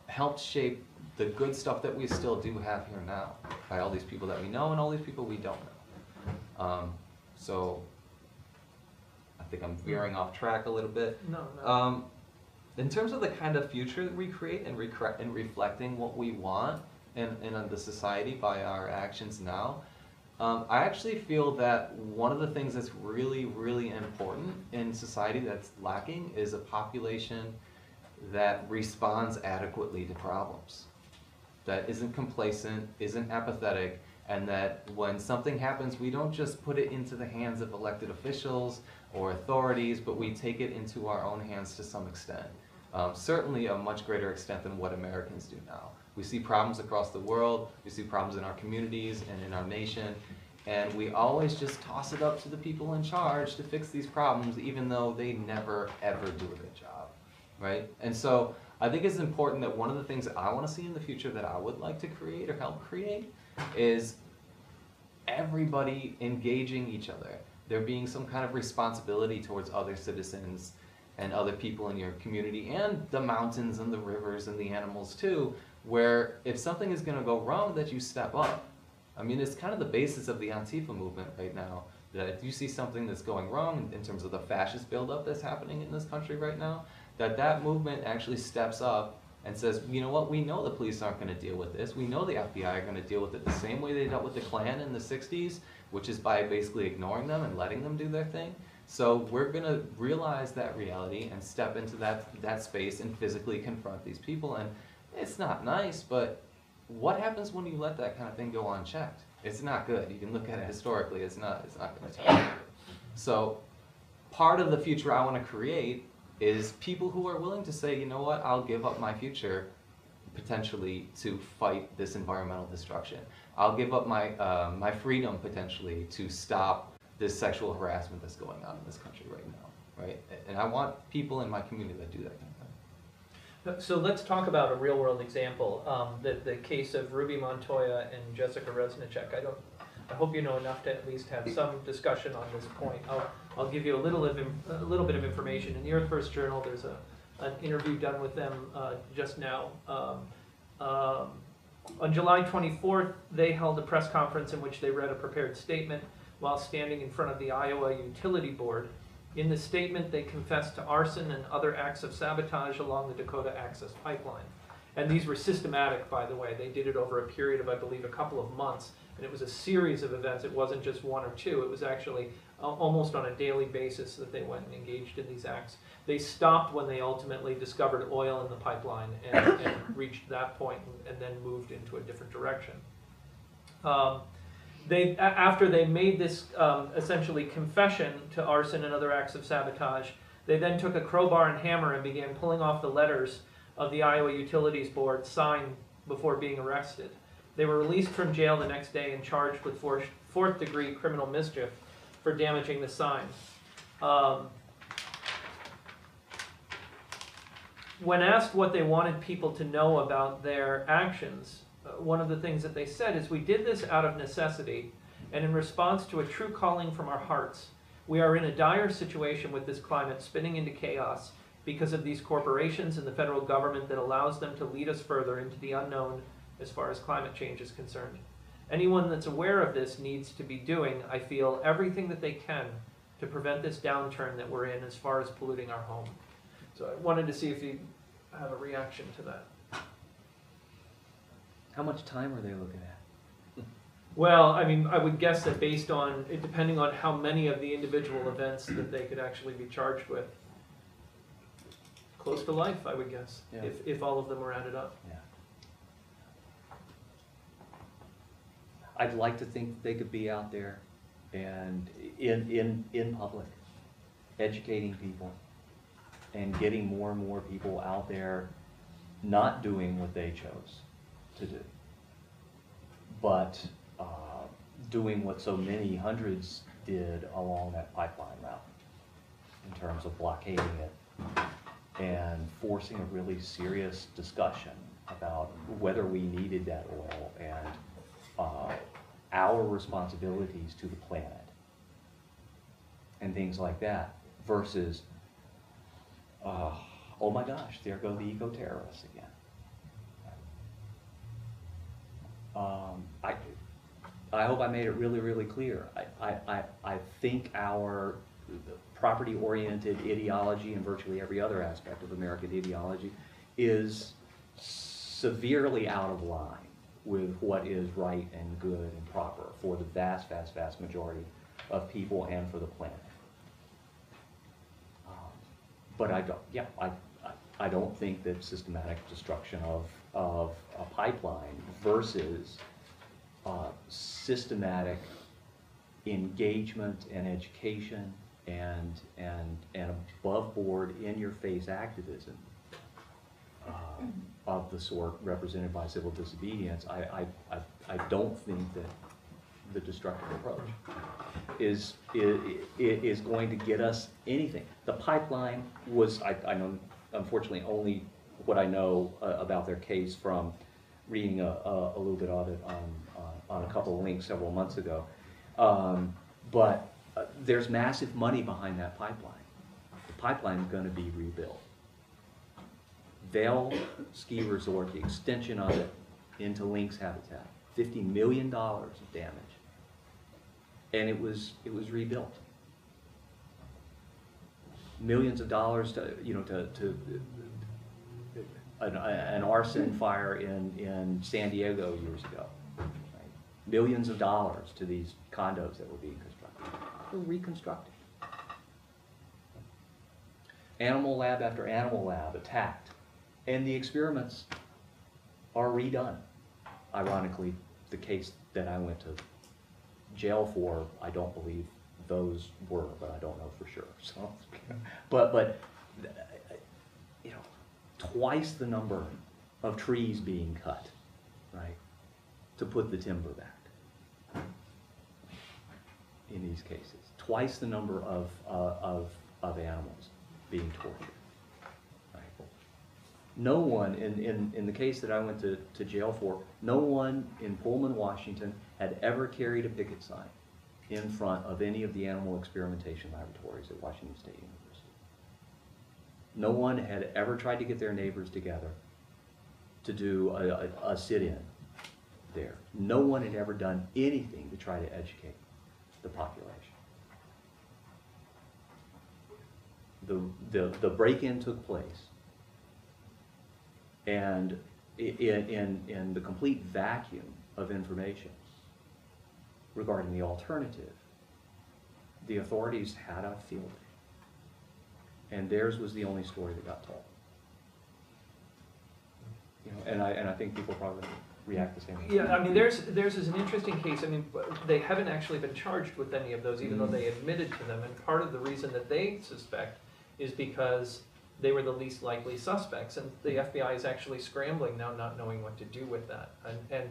helped shape the good stuff that we still do have here now by all these people that we know and all these people we don't know. So I think I'm veering off track a little bit. No. In terms of the kind of future that we create and reflecting what we want in the society by our actions now, I actually feel that one of the things that's really, really important in society that's lacking is a population that responds adequately to problems, that isn't complacent, isn't apathetic, and that when something happens, we don't just put it into the hands of elected officials or authorities, but we take it into our own hands to some extent. Certainly a much greater extent than what Americans do now. We see problems across the world, we see problems in our communities and in our nation, and we always just toss it up to the people in charge to fix these problems, even though they never ever do a good job, right? And so I think it's important that one of the things that I want to see in the future that I would like to create or help create is everybody engaging each other. There being some kind of responsibility towards other citizens and other people in your community, and the mountains and the rivers and the animals too, where if something is going to go wrong, that you step up. I mean, it's kind of the basis of the Antifa movement right now, that if you see something that's going wrong in terms of the fascist buildup that's happening in this country right now, that movement actually steps up and says, you know what, we know the police aren't going to deal with this. We know the FBI are going to deal with it the same way they dealt with the Klan in the 60s, which is by basically ignoring them and letting them do their thing. So we're going to realize that reality and step into that space and physically confront these people. And it's not nice, but what happens when you let that kind of thing go unchecked? It's not good. You can look at it historically. It's not going to turn out good. So part of the future I want to create is people who are willing to say, you know what, I'll give up my future potentially to fight this environmental destruction. I'll give up my freedom potentially to stop this sexual harassment that's going on in this country right now, right? And I want people in my community that do that kind of thing. So let's talk about a real-world example, the case of Ruby Montoya and Jessica Resnicek. I hope you know enough to at least have some discussion on this point. I'll give you a little bit of information. In the Earth First Journal, there's an interview done with them just now. On July 24th, they held a press conference in which they read a prepared statement while standing in front of the Iowa Utility Board. In the statement, they confessed to arson and other acts of sabotage along the Dakota Access Pipeline. And these were systematic, by the way. They did it over a period of, I believe, a couple of months. And it was a series of events. It wasn't just one or two. It was actually almost on a daily basis that they went and engaged in these acts. They stopped when they ultimately discovered oil in the pipeline and reached that point and then moved into a different direction. After they made this essentially confession to arson and other acts of sabotage, they then took a crowbar and hammer and began pulling off the letters of the Iowa Utilities Board signed before being arrested. They were released from jail the next day and charged with fourth-degree criminal mischief for damaging the sign. When asked what they wanted people to know about their actions, one of the things that they said is, we did this out of necessity and in response to a true calling from our hearts. We are in a dire situation with this climate spinning into chaos because of these corporations and the federal government that allows them to lead us further into the unknown as far as climate change is concerned. Anyone that's aware of this needs to be doing, I feel, everything that they can to prevent this downturn that we're in as far as polluting our home. So I wanted to see if you have a reaction to that. How much time are they looking at? Well, I mean, I would guess that based on, depending on how many of the individual events that they could actually be charged with, close to life, I would guess, Yeah. if all of them were added up. Yeah. I'd like to think they could be out there and in public, educating people and getting more and more people out there not doing what they chose to do, but doing what so many hundreds did along that pipeline route in terms of blockading it and forcing a really serious discussion about whether we needed that oil and our responsibilities to the planet and things like that, versus oh my gosh, there go the eco-terrorists again. I hope I made it really, really clear. I think our property-oriented ideology and virtually every other aspect of American ideology is severely out of line with what is right and good and proper for the vast, vast, vast majority of people and for the planet. But I don't think that systematic destruction of a pipeline versus systematic engagement and education and above board, in your face activism of the sort represented by civil disobedience, I don't think that the destructive approach is going to get us anything. The pipeline was, I know unfortunately only what I know about their case from reading a little bit of it on a couple of links several months ago. But there's massive money behind that pipeline. The pipeline is going to be rebuilt. Vail Ski Resort, the extension of it into lynx habitat, $50 million of damage, and it was rebuilt. Millions of dollars to an arson fire in San Diego years ago. Right? Millions of dollars to these condos that were being constructed. They're reconstructed. Animal lab after animal lab attacked. And the experiments are redone. Ironically, the case that I went to jail for, I don't believe those were, but I don't know for sure. So, but twice the number of trees being cut, right, to put the timber back in these cases. Twice the number of animals being tortured. No one, in the case that I went to jail for, no one in Pullman, Washington had ever carried a picket sign in front of any of the animal experimentation laboratories at Washington State University. No one had ever tried to get their neighbors together to do a sit-in there. No one had ever done anything to try to educate the population. The break-in took place, and in the complete vacuum of information regarding the alternative, the authorities had a field day, and theirs was the only story that got told. And I think people probably react the same way. Yeah, I mean, theirs is an interesting case. I mean, they haven't actually been charged with any of those, even though they admitted to them. And part of the reason that they suspect is because they were the least likely suspects, and the FBI is actually scrambling now, not knowing what to do with that. And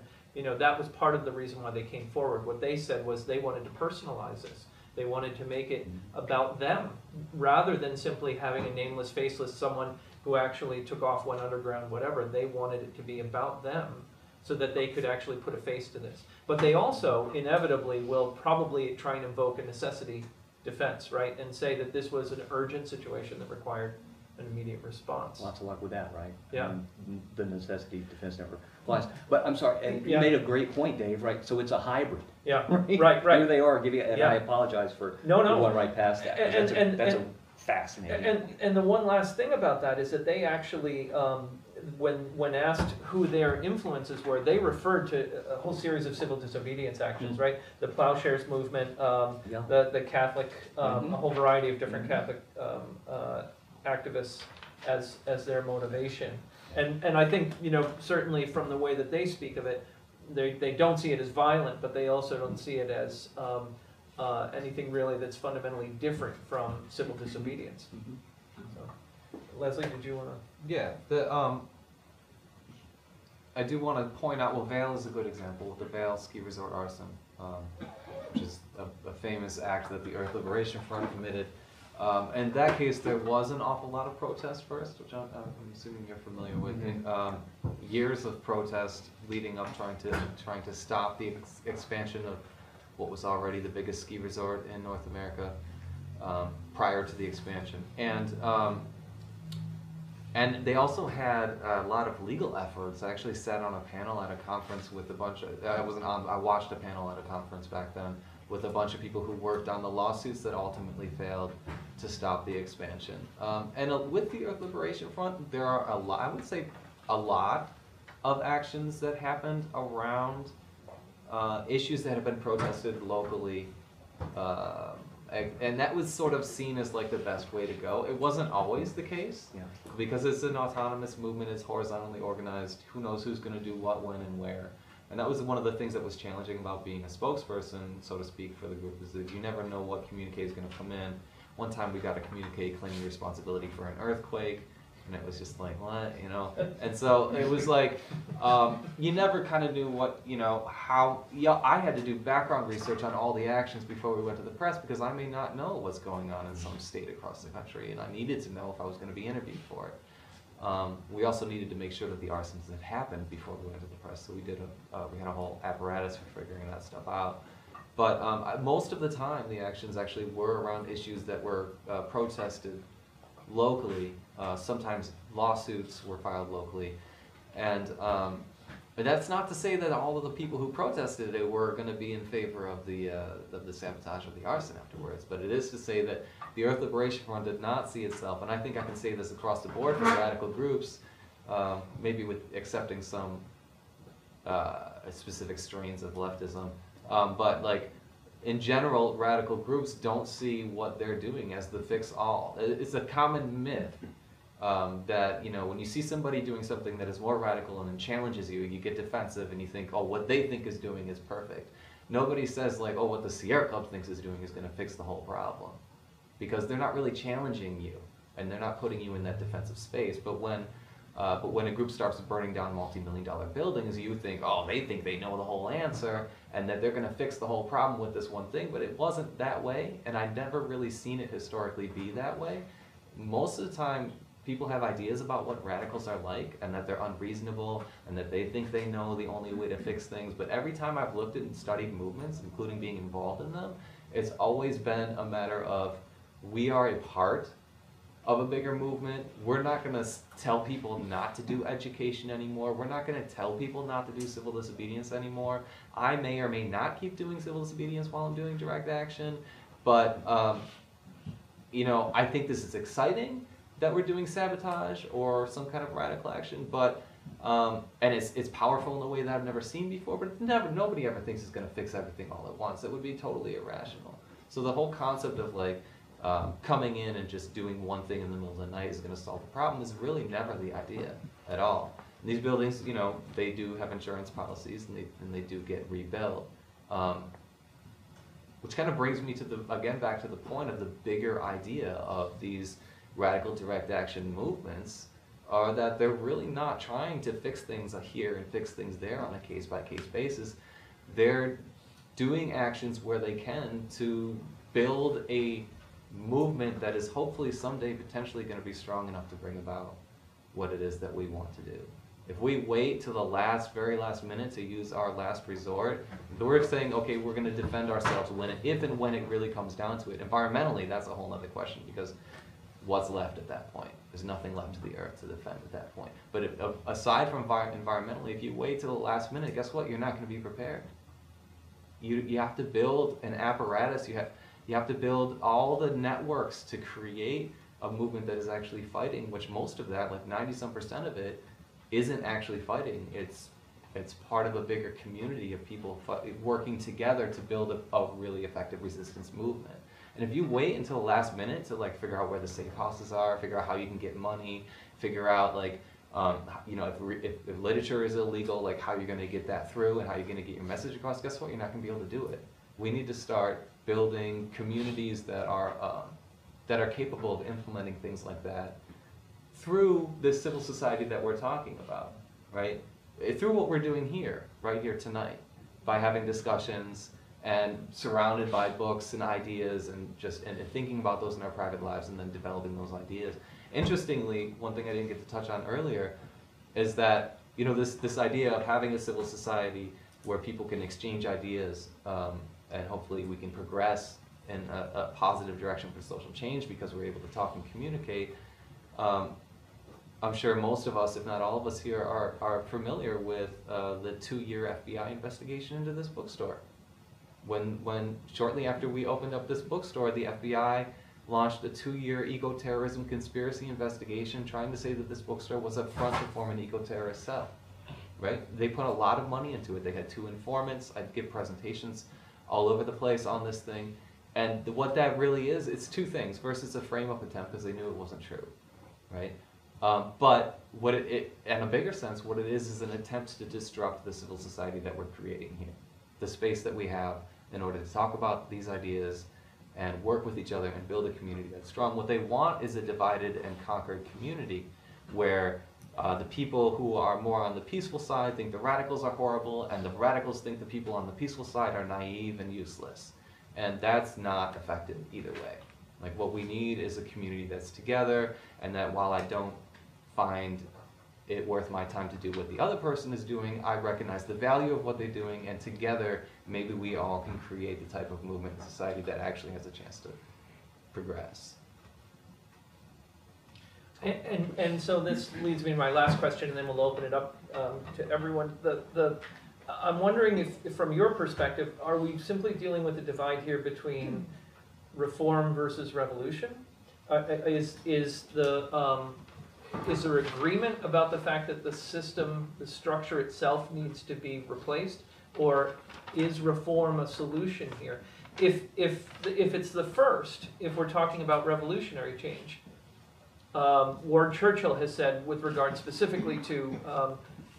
that was part of the reason why they came forward. What they said was they wanted to personalize this. They wanted to make it about them, rather than simply having a nameless, faceless someone who actually took off, went underground, whatever. They wanted it to be about them, so that they could actually put a face to this. But they also inevitably will probably try and invoke a necessity defense, right? And say that this was an urgent situation that required an immediate response. Lots of luck with that, right? Yeah. The necessity defense never applies. But I'm sorry, and you made a great point, Dave, right? So it's a hybrid. Yeah, right. Here they are giving, and I apologize for going right past that. That's fascinating. And the one last thing about that is that they actually, when asked who their influences were, they referred to a whole series of civil disobedience actions, right? The Plowshares movement, the Catholic, a whole variety of different Catholic activists as their motivation. And I think, certainly from the way that they speak of it, they don't see it as violent, but they also don't see it as anything really that's fundamentally different from civil disobedience. So, Leslie, did you want to? Yeah, I do want to point out, Vail is a good example, the Vail Ski Resort arson, which is a famous act that the Earth Liberation Front committed. In that case, there was an awful lot of protest first, which I'm assuming you're familiar with. Years of protest leading up, trying to stop the expansion of what was already the biggest ski resort in North America prior to the expansion. And And they also had a lot of legal efforts. I actually sat on a panel at a conference with a bunch of, I watched a panel at a conference back then with a bunch of people who worked on the lawsuits that ultimately failed to stop the expansion. With the Earth Liberation Front, there are I would say a lot of actions that happened around issues that have been protested locally. And that was sort of seen as like the best way to go. It wasn't always the case, because it's an autonomous movement, it's horizontally organized, who knows who's going to do what, when, and where. And that was one of the things that was challenging about being a spokesperson, so to speak, for the group, is that you never know what communique is going to come in. One time we got a communique claiming responsibility for an earthquake, and it was just like, what, you know? And so it was like, you never kind of knew what, you know, how, I had to do background research on all the actions before we went to the press, because I may not know what's going on in some state across the country, and I needed to know if I was going to be interviewed for it. We also needed to make sure that the arsons had happened before we went to the press, so we had a whole apparatus for figuring that stuff out. But most of the time, the actions actually were around issues that were protested locally. Sometimes lawsuits were filed locally, and that's not to say that all of the people who protested it were going to be in favor of the sabotage or the arson afterwards. But it is to say that the Earth Liberation Front did not see itself, and I think I can say this across the board for radical groups, maybe with accepting some specific strains of leftism, but like, in general, radical groups don't see what they're doing as the fix-all. It's a common myth that, you know, when you see somebody doing something that is more radical and then challenges you, you get defensive and you think, oh, what they think is doing is perfect. Nobody says like, oh, what the Sierra Club thinks is doing is going to fix the whole problem, because they're not really challenging you and they're not putting you in that defensive space. But when a group starts burning down multi-million-dollar buildings, you think, oh, they think they know the whole answer and that they're going to fix the whole problem with this one thing. But it wasn't that way, and I've never really seen it historically be that way. Most of the time, people have ideas about what radicals are like and that they're unreasonable and that they think they know the only way to fix things. But every time I've looked at and studied movements, including being involved in them, it's always been a matter of, we are a part of a bigger movement. We're not going to tell people not to do education anymore. We're not going to tell people not to do civil disobedience anymore. I may or may not keep doing civil disobedience while I'm doing direct action, but you know, I think this is exciting that we're doing sabotage or some kind of radical action, but and it's powerful in a way that I've never seen before, but nobody ever thinks it's going to fix everything all at once. It would be totally irrational. So the whole concept of like coming in and just doing one thing in the middle of the night is going to solve the problem is really never the idea at all. And these buildings, you know, they do have insurance policies and they do get rebuilt, which kind of brings me to back to the point of the bigger idea of these radical direct action movements, are that they're really not trying to fix things here and fix things there on a case-by-case basis. They're doing actions where they can to build a movement that is hopefully someday potentially going to be strong enough to bring about what it is that we want to do. If we wait till the very last minute to use our last resort, we're saying, okay, we're going to defend ourselves if and when it really comes down to it. Environmentally, that's a whole other question, because what's left at that point? There's nothing left to the earth to defend at that point. But aside from environmentally, if you wait till the last minute, guess what? You're not going to be prepared. You have to build an apparatus. You have to build all the networks to create a movement that is actually fighting, which most of that, like 90-some% of it, isn't actually fighting. It's part of a bigger community of people working together to build a really effective resistance movement. And if you wait until the last minute to like figure out where the safe houses are, figure out how you can get money, figure out like, you know, if literature is illegal, like how you're going to get that through and how you're going to get your message across, guess what? You're not going to be able to do it. We need to start building communities that are capable of implementing things like that through this civil society that we're talking about, right? Through what we're doing here, right here tonight, by having discussions and surrounded by books and ideas and thinking about those in our private lives and then developing those ideas. Interestingly, one thing I didn't get to touch on earlier is that, you know, this idea of having a civil society where people can exchange ideas and hopefully we can progress in a positive direction for social change because we're able to talk and communicate. I'm sure most of us, if not all of us here, are familiar with the 2-year FBI investigation into this bookstore. When shortly after we opened up this bookstore, the FBI launched a 2-year eco-terrorism conspiracy investigation trying to say that this bookstore was a front to form an eco-terrorist cell, right? They put a lot of money into it. They had 2 informants. I'd give presentations all over the place on this thing. And what that really is, it's 2 things. First, it's a frame-up attempt because they knew it wasn't true, right? But what in a bigger sense, what it is an attempt to disrupt the civil society that we're creating here. The space that we have in order to talk about these ideas and work with each other and build a community that's strong. What they want is a divided and conquered community where the people who are more on the peaceful side think the radicals are horrible, and the radicals think the people on the peaceful side are naive and useless. And that's not effective either way. Like, what we need is a community that's together, and that while I don't find it worth my time to do what the other person is doing, I recognize the value of what they're doing, and together maybe we all can create the type of movement in society that actually has a chance to progress. And so this leads me to my last question, and then we'll open it up to everyone. I'm wondering if, from your perspective, are we simply dealing with a divide here between reform versus revolution? Is there agreement about the fact that the system, the structure itself, needs to be replaced, or is reform a solution here? If it's the first, if we're talking about revolutionary change, Ward Churchill has said, with regard specifically to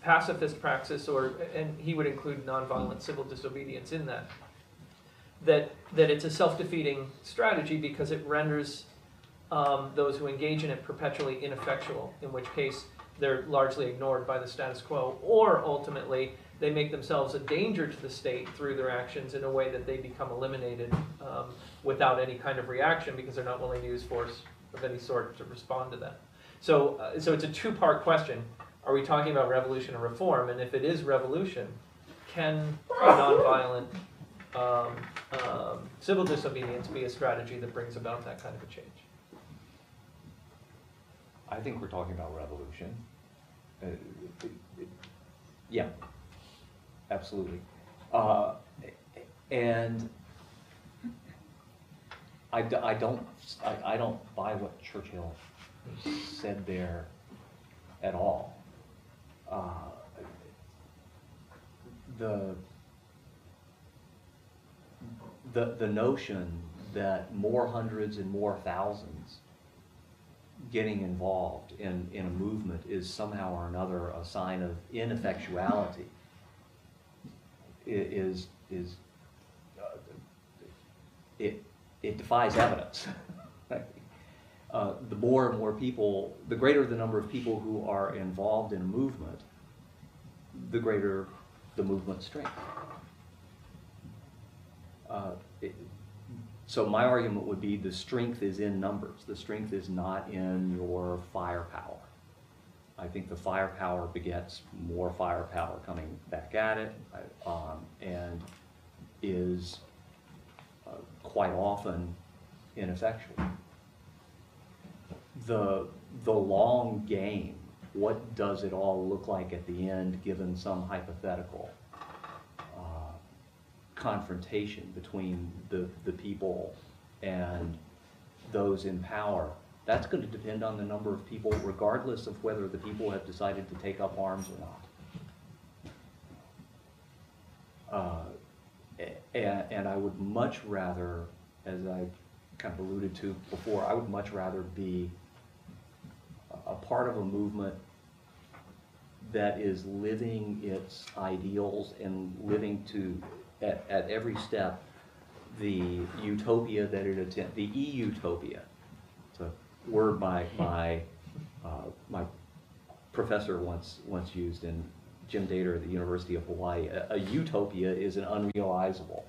pacifist praxis, and he would include nonviolent civil disobedience in that it's a self-defeating strategy because it renders those who engage in it perpetually ineffectual, in which case they're largely ignored by the status quo, or ultimately they make themselves a danger to the state through their actions in a way that they become eliminated without any kind of reaction because they're not willing to use force of any sort to respond to that. So it's a 2-part question. Are we talking about revolution or reform? And if it is revolution, can nonviolent civil disobedience be a strategy that brings about that kind of a change? I think we're talking about revolution. Yeah, absolutely. And I don't buy what Churchill said there at all. The notion that more hundreds and more thousands getting involved in a movement is somehow or another a sign of ineffectuality it defies evidence. The more and more people, the greater the number of people who are involved in a movement, the greater the movement's strength. So my argument would be the strength is in numbers. The strength is not in your firepower. I think the firepower begets more firepower coming back at it, and is quite often ineffectual. The long game, what does it all look like at the end given some hypothetical confrontation between the people and those in power? That's going to depend on the number of people, regardless of whether the people have decided to take up arms or not. And I would much rather, as I kind of alluded to before, I would much rather be a part of a movement that is living its ideals and living to, at every step, the utopia that it attempts, the e-utopia. It's a word my professor once used, in Jim Dater at the University of Hawaii. A utopia is an unrealizable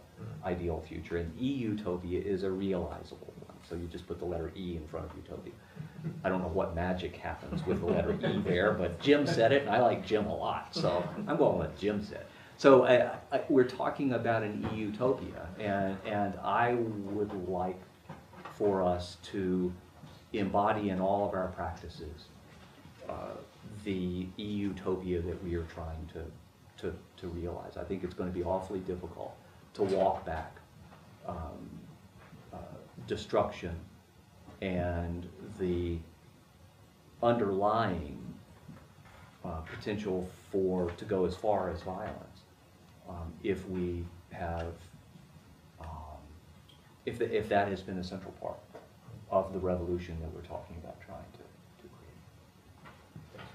ideal future, and e-utopia is a realizable one. So you just put the letter E in front of utopia. I don't know what magic happens with the letter E there, but Jim said it, and I like Jim a lot, so I'm going with what Jim said. So we're talking about an e-utopia, and I would like for us to embody in all of our practices the utopia that we are trying to realize. I think it's going to be awfully difficult to walk back destruction and the underlying potential to go as far as violence if we have if that has been a central part of the revolution that we're talking about trying to create.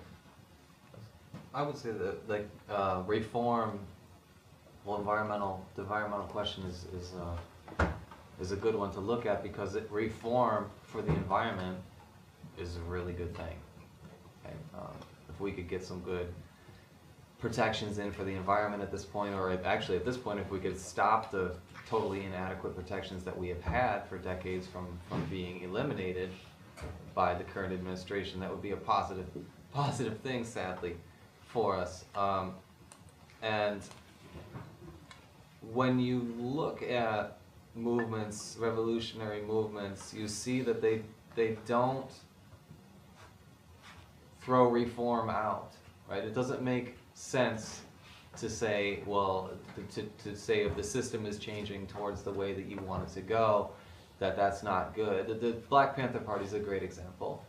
I would say that like reform, well, the environmental question is a good one to look at, because reform for the environment is a really good thing. Okay? If we could get some good protections in for the environment at this point, or actually at this point, if we could stop the totally inadequate protections that we have had for decades from being eliminated by the current administration, that would be a positive thing, sadly, for us. And when you look at movements, revolutionary movements, you see that they don't throw reform out, right? It doesn't make sense to say, well, to say if the system is changing towards the way that you want it to go, that's not good. The Black Panther Party is a great example.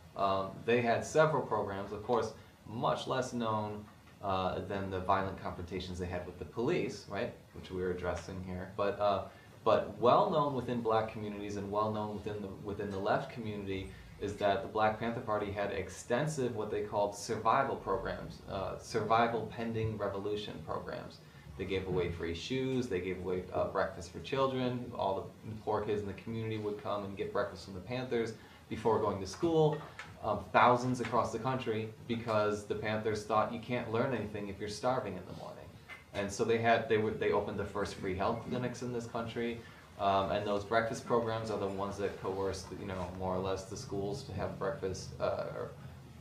They had several programs, of course, much less known than the violent confrontations they had with the police, right, which we were addressing here, but well known within black communities and well known within the left community is that the Black Panther Party had extensive what they called survival programs, survival pending revolution programs. They gave away free shoes, they gave away breakfast for children. All the poor kids in the community would come and get breakfast from the Panthers before going to school. Thousands across the country, because the Panthers thought you can't learn anything if you're starving in the morning. And so they opened the first free health clinics in this country. And those breakfast programs are the ones that coerced, more or less the schools to have breakfast or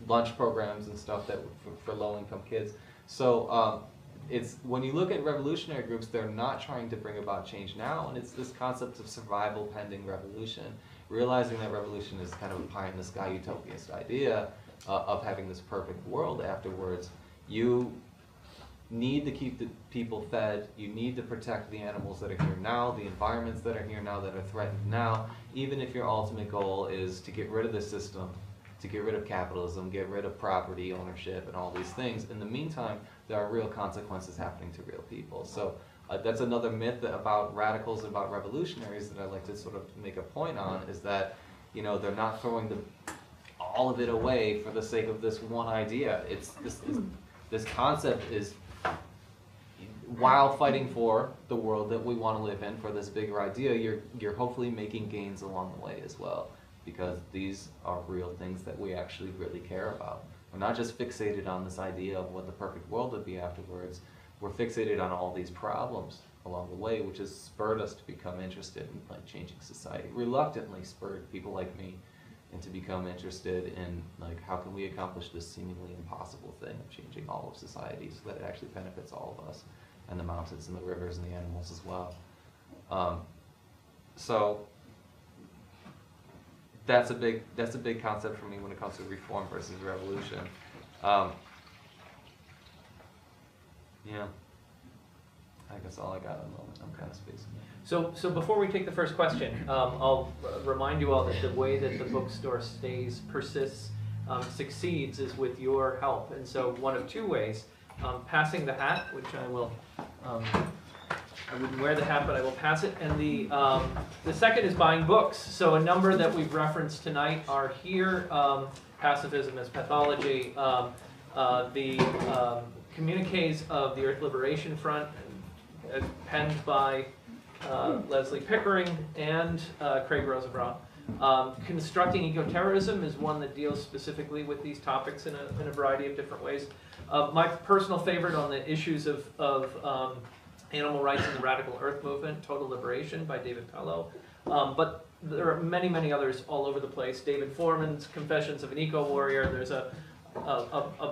lunch programs and stuff that for low-income kids. So it's when you look at revolutionary groups, they're not trying to bring about change now, and it's this concept of survival pending revolution, realizing that revolution is kind of a pie-in-the-sky utopist idea of having this perfect world afterwards. You need to keep the people fed, you need to protect the animals that are here now, the environments that are here now that are threatened now, even if your ultimate goal is to get rid of the system, to get rid of capitalism, get rid of property ownership and all these things. In the meantime, there are real consequences happening to real people. So that's another myth about radicals and about revolutionaries that I'd like to sort of make a point on, is that they're not throwing all of it away for the sake of this one idea. It's this concept is, while fighting for the world that we want to live in, for this bigger idea, you're hopefully making gains along the way as well, because these are real things that we actually really care about. We're not just fixated on this idea of what the perfect world would be afterwards. We're fixated on all these problems along the way, which has spurred us to become interested in changing society. Reluctantly spurred people like me into become interested in how can we accomplish this seemingly impossible thing of changing all of society so that it actually benefits all of us, and the mountains and the rivers and the animals as well. So that's a big concept for me when it comes to reform versus revolution. Yeah, I guess all I got at the moment. I'm kind of spacing. So before we take the first question, I'll remind you all that the way that the bookstore stays, persists, succeeds is with your help. And so one of two ways, passing the hat, which I will, I wouldn't wear the hat, but I will pass it. And the second is buying books. So a number that we've referenced tonight are here. Pacifism as Pathology, the communiques of the Earth Liberation Front, penned by Leslie Pickering and Craig Rosenbrough. Constructing Ecoterrorism is one that deals specifically with these topics in a variety of different ways. My personal favorite on the issues of animal rights and the Radical Earth Movement, Total Liberation by David Pellow. But there are many, many others all over the place. David Foreman's Confessions of an Eco-Warrior. There's a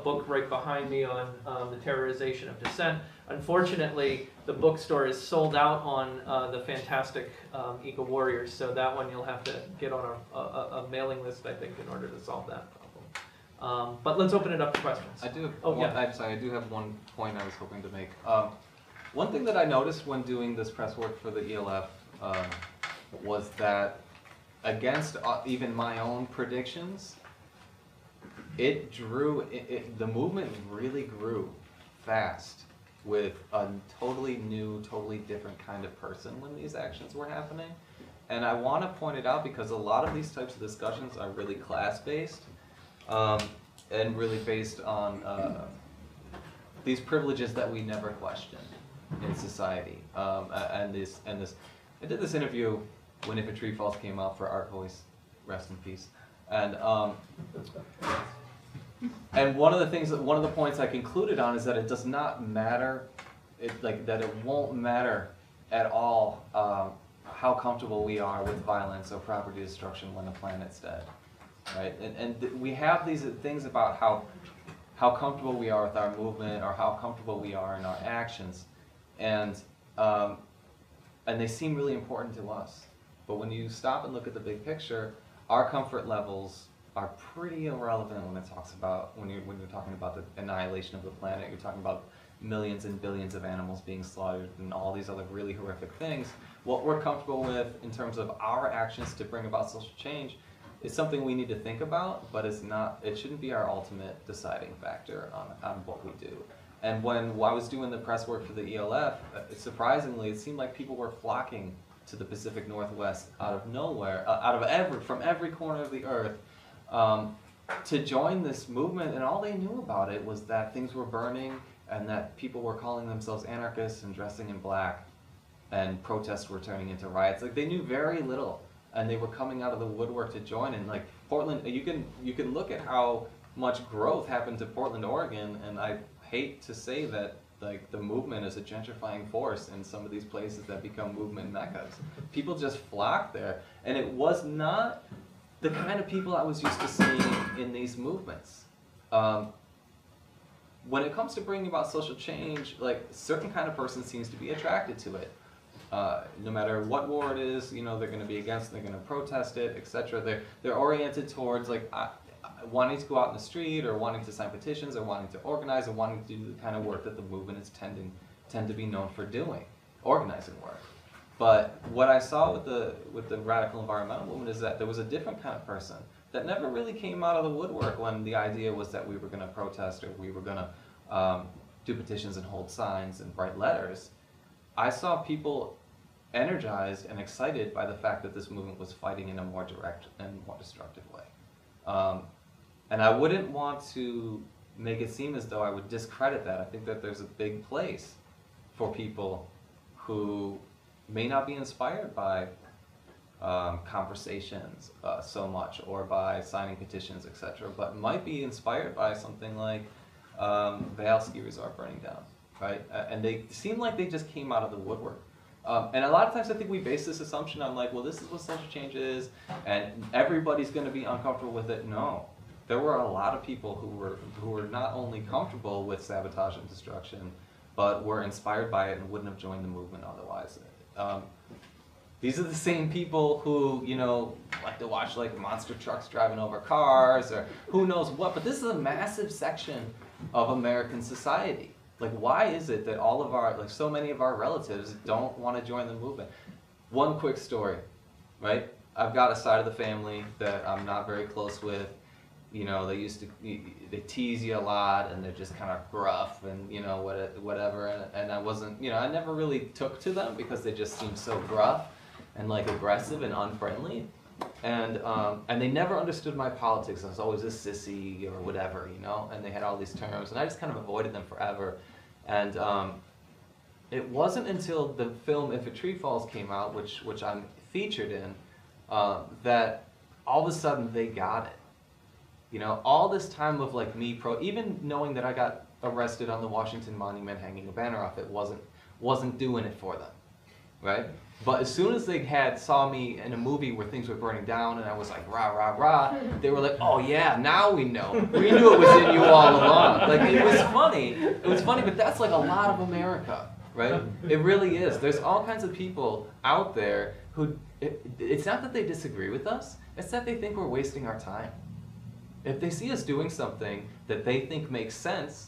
book right behind me on the terrorization of dissent. Unfortunately, the bookstore is sold out on the fantastic Eco-Warriors, so that one you'll have to get on a mailing list, I think, in order to solve that problem. But let's open it up to questions. I do have Oh, one, yeah. I'm sorry, I do have one point I was hoping to make. One thing that I noticed when doing this press work for the ELF was that against even my own predictions, the movement really grew fast with a totally new, totally different kind of person when these actions were happening. And I want to point it out because a lot of these types of discussions are really class-based and really based on these privileges that we never question in society. I did this interview when If a Tree Falls came out for Art Voice, rest in peace. And one of the points I concluded on is that it does not matter, that it won't matter at all how comfortable we are with violence or property destruction when the planet's dead, right? And we have these things about how comfortable we are with our movement or how comfortable we are in our actions, and they seem really important to us. But when you stop and look at the big picture, our comfort levels are pretty irrelevant when you're talking about the annihilation of the planet. You're talking about millions and billions of animals being slaughtered and all these other really horrific things. What we're comfortable with in terms of our actions to bring about social change is something we need to think about, but it shouldn't be our ultimate deciding factor on what we do. And when I was doing the press work for the ELF, surprisingly, it seemed like people were flocking to the Pacific Northwest out of nowhere, from every corner of the earth, to join this movement, and all they knew about it was that things were burning and that people were calling themselves anarchists and dressing in black, and protests were turning into riots. Like, they knew very little, and they were coming out of the woodwork to join. And like Portland, you can look at how much growth happened to Portland, Oregon, and I hate to say that like the movement is a gentrifying force in some of these places that become movement meccas. People just flock there, and it was not the kind of people I was used to seeing in these movements. When it comes to bringing about social change, like a certain kind of person seems to be attracted to it. No matter what war it is, they're going to be against, they're going to protest it, etc. They're oriented towards like wanting to go out in the street, or wanting to sign petitions, or wanting to organize, or wanting to do the kind of work that the movement is tend to be known for doing, organizing work. But what I saw with the radical environmental movement is that there was a different kind of person that never really came out of the woodwork when the idea was that we were going to protest, or we were going to do petitions and hold signs and write letters. I saw people energized and excited by the fact that this movement was fighting in a more direct and more destructive way. And I wouldn't want to make it seem as though I would discredit that. I think that there's a big place for people who may not be inspired by conversations so much, or by signing petitions, etc., but might be inspired by something like Vail Ski Resort burning down, right? And they seem like they just came out of the woodwork. And a lot of times I think we base this assumption on like, well, this is what social change is, and everybody's going to be uncomfortable with it. No. There were a lot of people who were not only comfortable with sabotage and destruction, but were inspired by it and wouldn't have joined the movement otherwise. These are the same people who, like to watch like monster trucks driving over cars, or who knows what, but this is a massive section of American society. Like, why is it that so many of our relatives don't want to join the movement? One quick story, right? I've got a side of the family that I'm not very close with. They tease you a lot, and they're just kind of gruff and, whatever. And I wasn't, I never really took to them because they just seemed so gruff and like aggressive and unfriendly. And they never understood my politics. I was always a sissy or whatever, and they had all these terms, and I just kind of avoided them forever. And it wasn't until the film If a Tree Falls came out, which I'm featured in, that all of a sudden they got it. All this time of like me even knowing that I got arrested on the Washington Monument hanging a banner off it wasn't doing it for them, right? But as soon as they saw me in a movie where things were burning down and I was like rah rah rah, they were like, oh yeah, now we know. We knew it was in you all along. Like, it was funny. It was funny, but that's like a lot of America, right? It really is. There's all kinds of people out there who it's not that they disagree with us, it's that they think we're wasting our time. If they see us doing something that they think makes sense,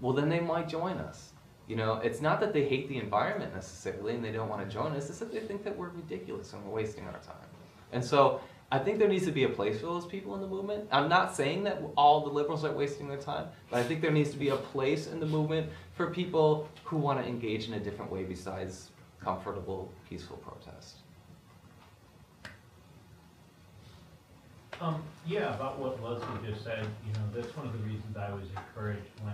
well, then they might join us. You know, it's not that they hate the environment necessarily and they don't want to join us, it's that they think that we're ridiculous and we're wasting our time. And so I think there needs to be a place for those people in the movement. I'm not saying that all the liberals are wasting their time, but I think there needs to be a place in the movement for people who want to engage in a different way besides comfortable, peaceful protest. Yeah, about what Leslie just said, you know, that's one of the reasons I was encouraged when,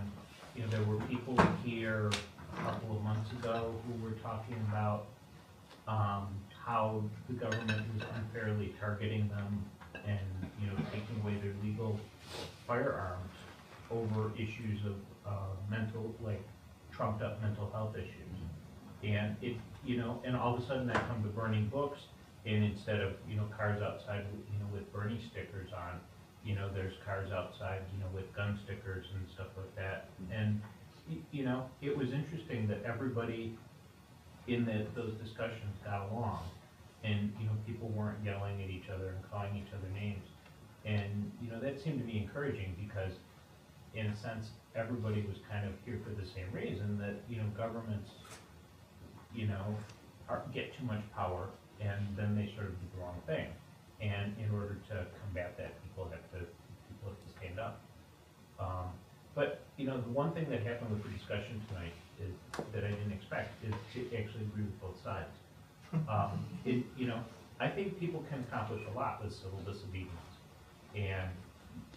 you know, there were people here a couple of months ago who were talking about how the government was unfairly targeting them and, you know, taking away their legal firearms over issues of mental, like trumped up mental health issues. And it, you know, and all of a sudden that come to burning books, and instead of, you know, cars outside, you know, with Bernie stickers on, you know, there's cars outside, you know, with gun stickers and stuff like that. And, you know, it was interesting that everybody in those discussions got along. And, you know, people weren't yelling at each other and calling each other names. And, you know, that seemed to be encouraging because, in a sense, everybody was kind of here for the same reason, that, you know, governments, you know, get too much power, and then they sort of do the wrong thing. And in order to combat that, people have to stand up. But, you know, the one thing that happened with the discussion tonight is, that I didn't expect, is to actually agree with both sides. You know, I think people can accomplish a lot with civil disobedience. And,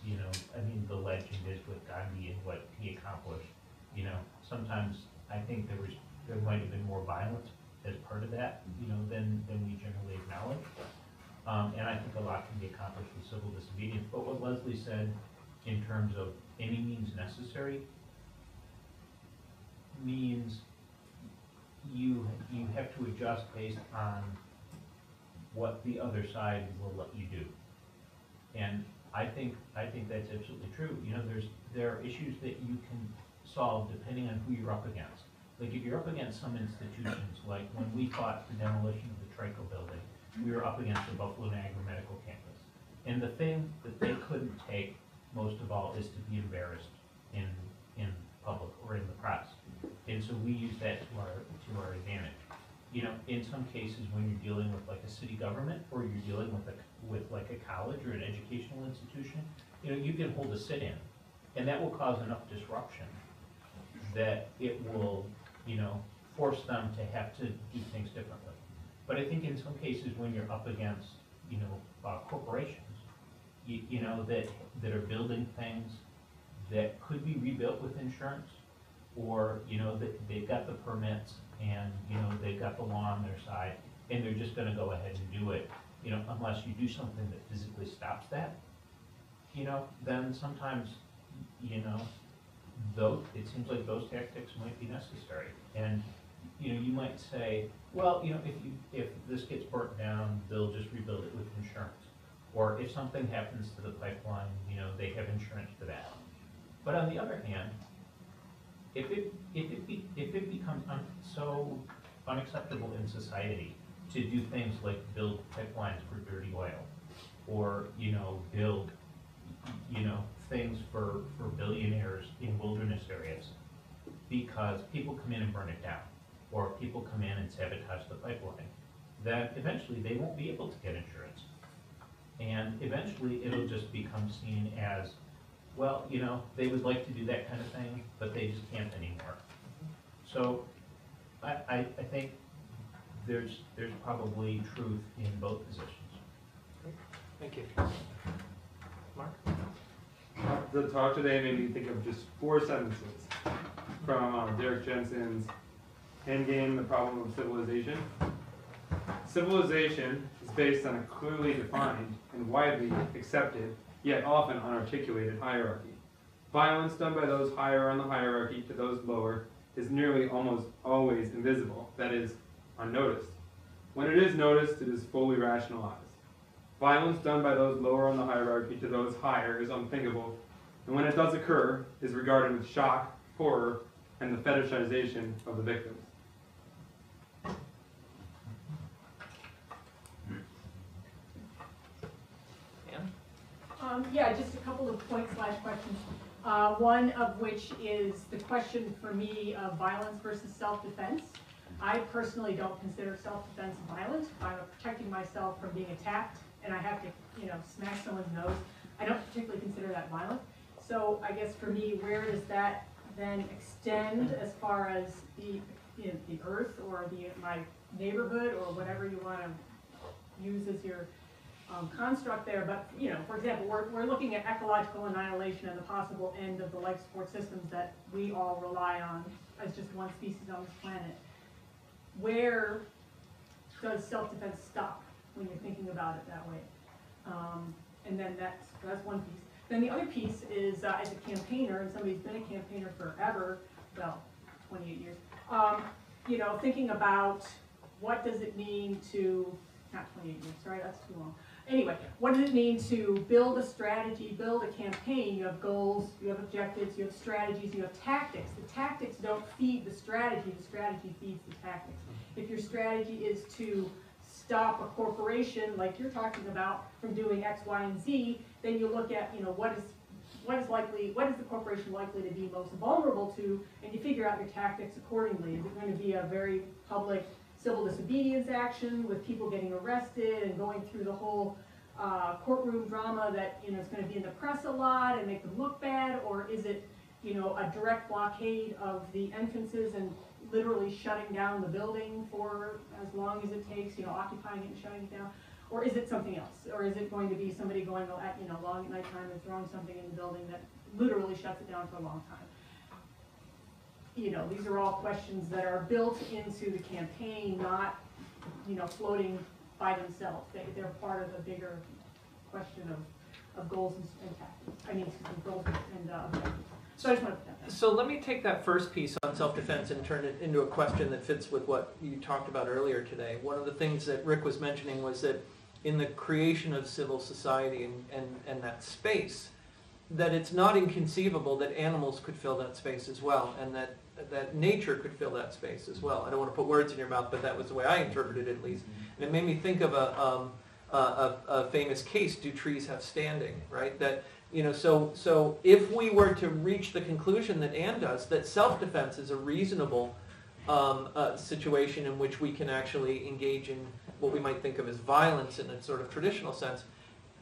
you know, I mean, the legend is with Gandhi and what he accomplished. You know, sometimes I think there might have been more violence as part of that, you know, than we generally acknowledge. And I think a lot can be accomplished with civil disobedience. But what Leslie said in terms of any means necessary means you have to adjust based on what the other side will let you do. And I think that's absolutely true. You know, there are issues that you can solve depending on who you're up against. Like if you're up against some institutions, like when we fought the demolition of the Trico building, we were up against the Buffalo Niagara Medical Campus. And the thing that they couldn't take most of all is to be embarrassed in public or in the press. And so we use that to our advantage. You know, in some cases when you're dealing with like a city government or you're dealing with like a college or an educational institution, you know, you can hold a sit-in, and that will cause enough disruption that it will, you know, force them to have to do things differently. But I think in some cases when you're up against, you know, corporations, you know, that are building things that could be rebuilt with insurance, or, you know, that they've got the permits and, you know, they've got the law on their side, and they're just gonna go ahead and do it, you know, unless you do something that physically stops that, you know, then sometimes, you know, it seems like those tactics might be necessary. And, you know, you might say, well, you know, if this gets burnt down, they'll just rebuild it with insurance. Or if something happens to the pipeline, you know, they have insurance for that. But on the other hand, if it becomes so unacceptable in society to do things like build pipelines for dirty oil, or, you know, build, you know, things for billionaires in wilderness areas, because people come in and burn it down, or people come in and sabotage the pipeline, then eventually they won't be able to get insurance. And eventually it'll just become seen as, well, you know, they would like to do that kind of thing, but they just can't anymore. So I think there's probably truth in both positions. Thank you. Mark? The talk today made me think of just 4 sentences from Derek Jensen's Endgame, The Problem of Civilization. Civilization is based on a clearly defined and widely accepted, yet often unarticulated hierarchy. Violence done by those higher on the hierarchy to those lower is nearly almost always invisible, that is, unnoticed. When it is noticed, it is fully rationalized. Violence done by those lower on the hierarchy to those higher is unthinkable, and when it does occur, is regarded with shock, horror, and the fetishization of the victims. Anne? Yeah, just a couple of points/questions. One of which is the question for me of violence versus self-defense. I personally don't consider self-defense violent. If I'm protecting myself from being attacked and I have to, smash someone's nose, I don't particularly consider that violent. So I guess for me, where does that then extend as far as the earth or my neighborhood or whatever you want to use as your construct there? But for example, we're looking at ecological annihilation and the possible end of the life support systems that we all rely on as just one species on this planet. Where does self-defense stop when you're thinking about it that way? And then that's one piece. Then the other piece is as a campaigner, and somebody who's been a campaigner forever, well, 28 years, thinking about what does it mean to, not 28 years, sorry, that's too long. Anyway, what does it mean to build a strategy, build a campaign? You have goals, you have objectives, you have strategies, you have tactics. The tactics don't feed the strategy feeds the tactics. If your strategy is to stop a corporation, like you're talking about, from doing X, Y, and Z, then you look at, what is the corporation likely to be most vulnerable to, and you figure out your tactics accordingly. Is it going to be a very public civil disobedience action with people getting arrested and going through the whole courtroom drama that is going to be in the press a lot and make them look bad, or is it a direct blockade of the entrances and literally shutting down the building for as long as it takes, occupying it and shutting it down? Or is it something else? Or is it going to be somebody going at long at nighttime and throwing something in the building that literally shuts it down for a long time? These are all questions that are built into the campaign, not floating by themselves. They're part of a bigger question of goals and tactics. I mean, goals and objectives. So I just want to put that. So let me take that first piece on self-defense and turn it into a question that fits with what you talked about earlier today. One of the things that Rick was mentioning was that in the creation of civil society and that space, that it's not inconceivable that animals could fill that space as well, and that nature could fill that space as well. I don't want to put words in your mouth, but that was the way I interpreted it, at least. And it made me think of a famous case, Do Trees Have Standing, right? That, so if we were to reach the conclusion that Anne does, that self-defense is a reasonable situation in which we can actually engage in what we might think of as violence in a sort of traditional sense,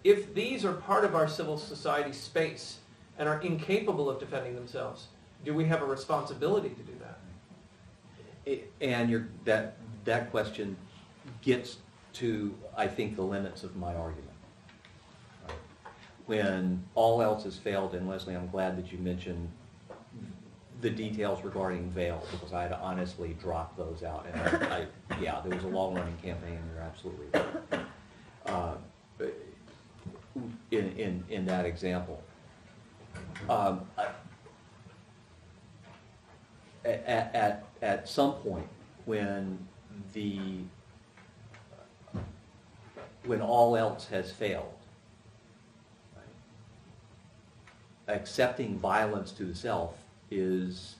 if these are part of our civil society space and are incapable of defending themselves, do we have a responsibility to do that? And that question gets to, I think, the limits of my argument. When all else has failed, and Leslie, I'm glad that you mentioned the details regarding Vail, because I had honestly dropped those out. And yeah, there was a long-running campaign, you're absolutely right. In that example. At some point, when all else has failed, right, accepting violence to the self is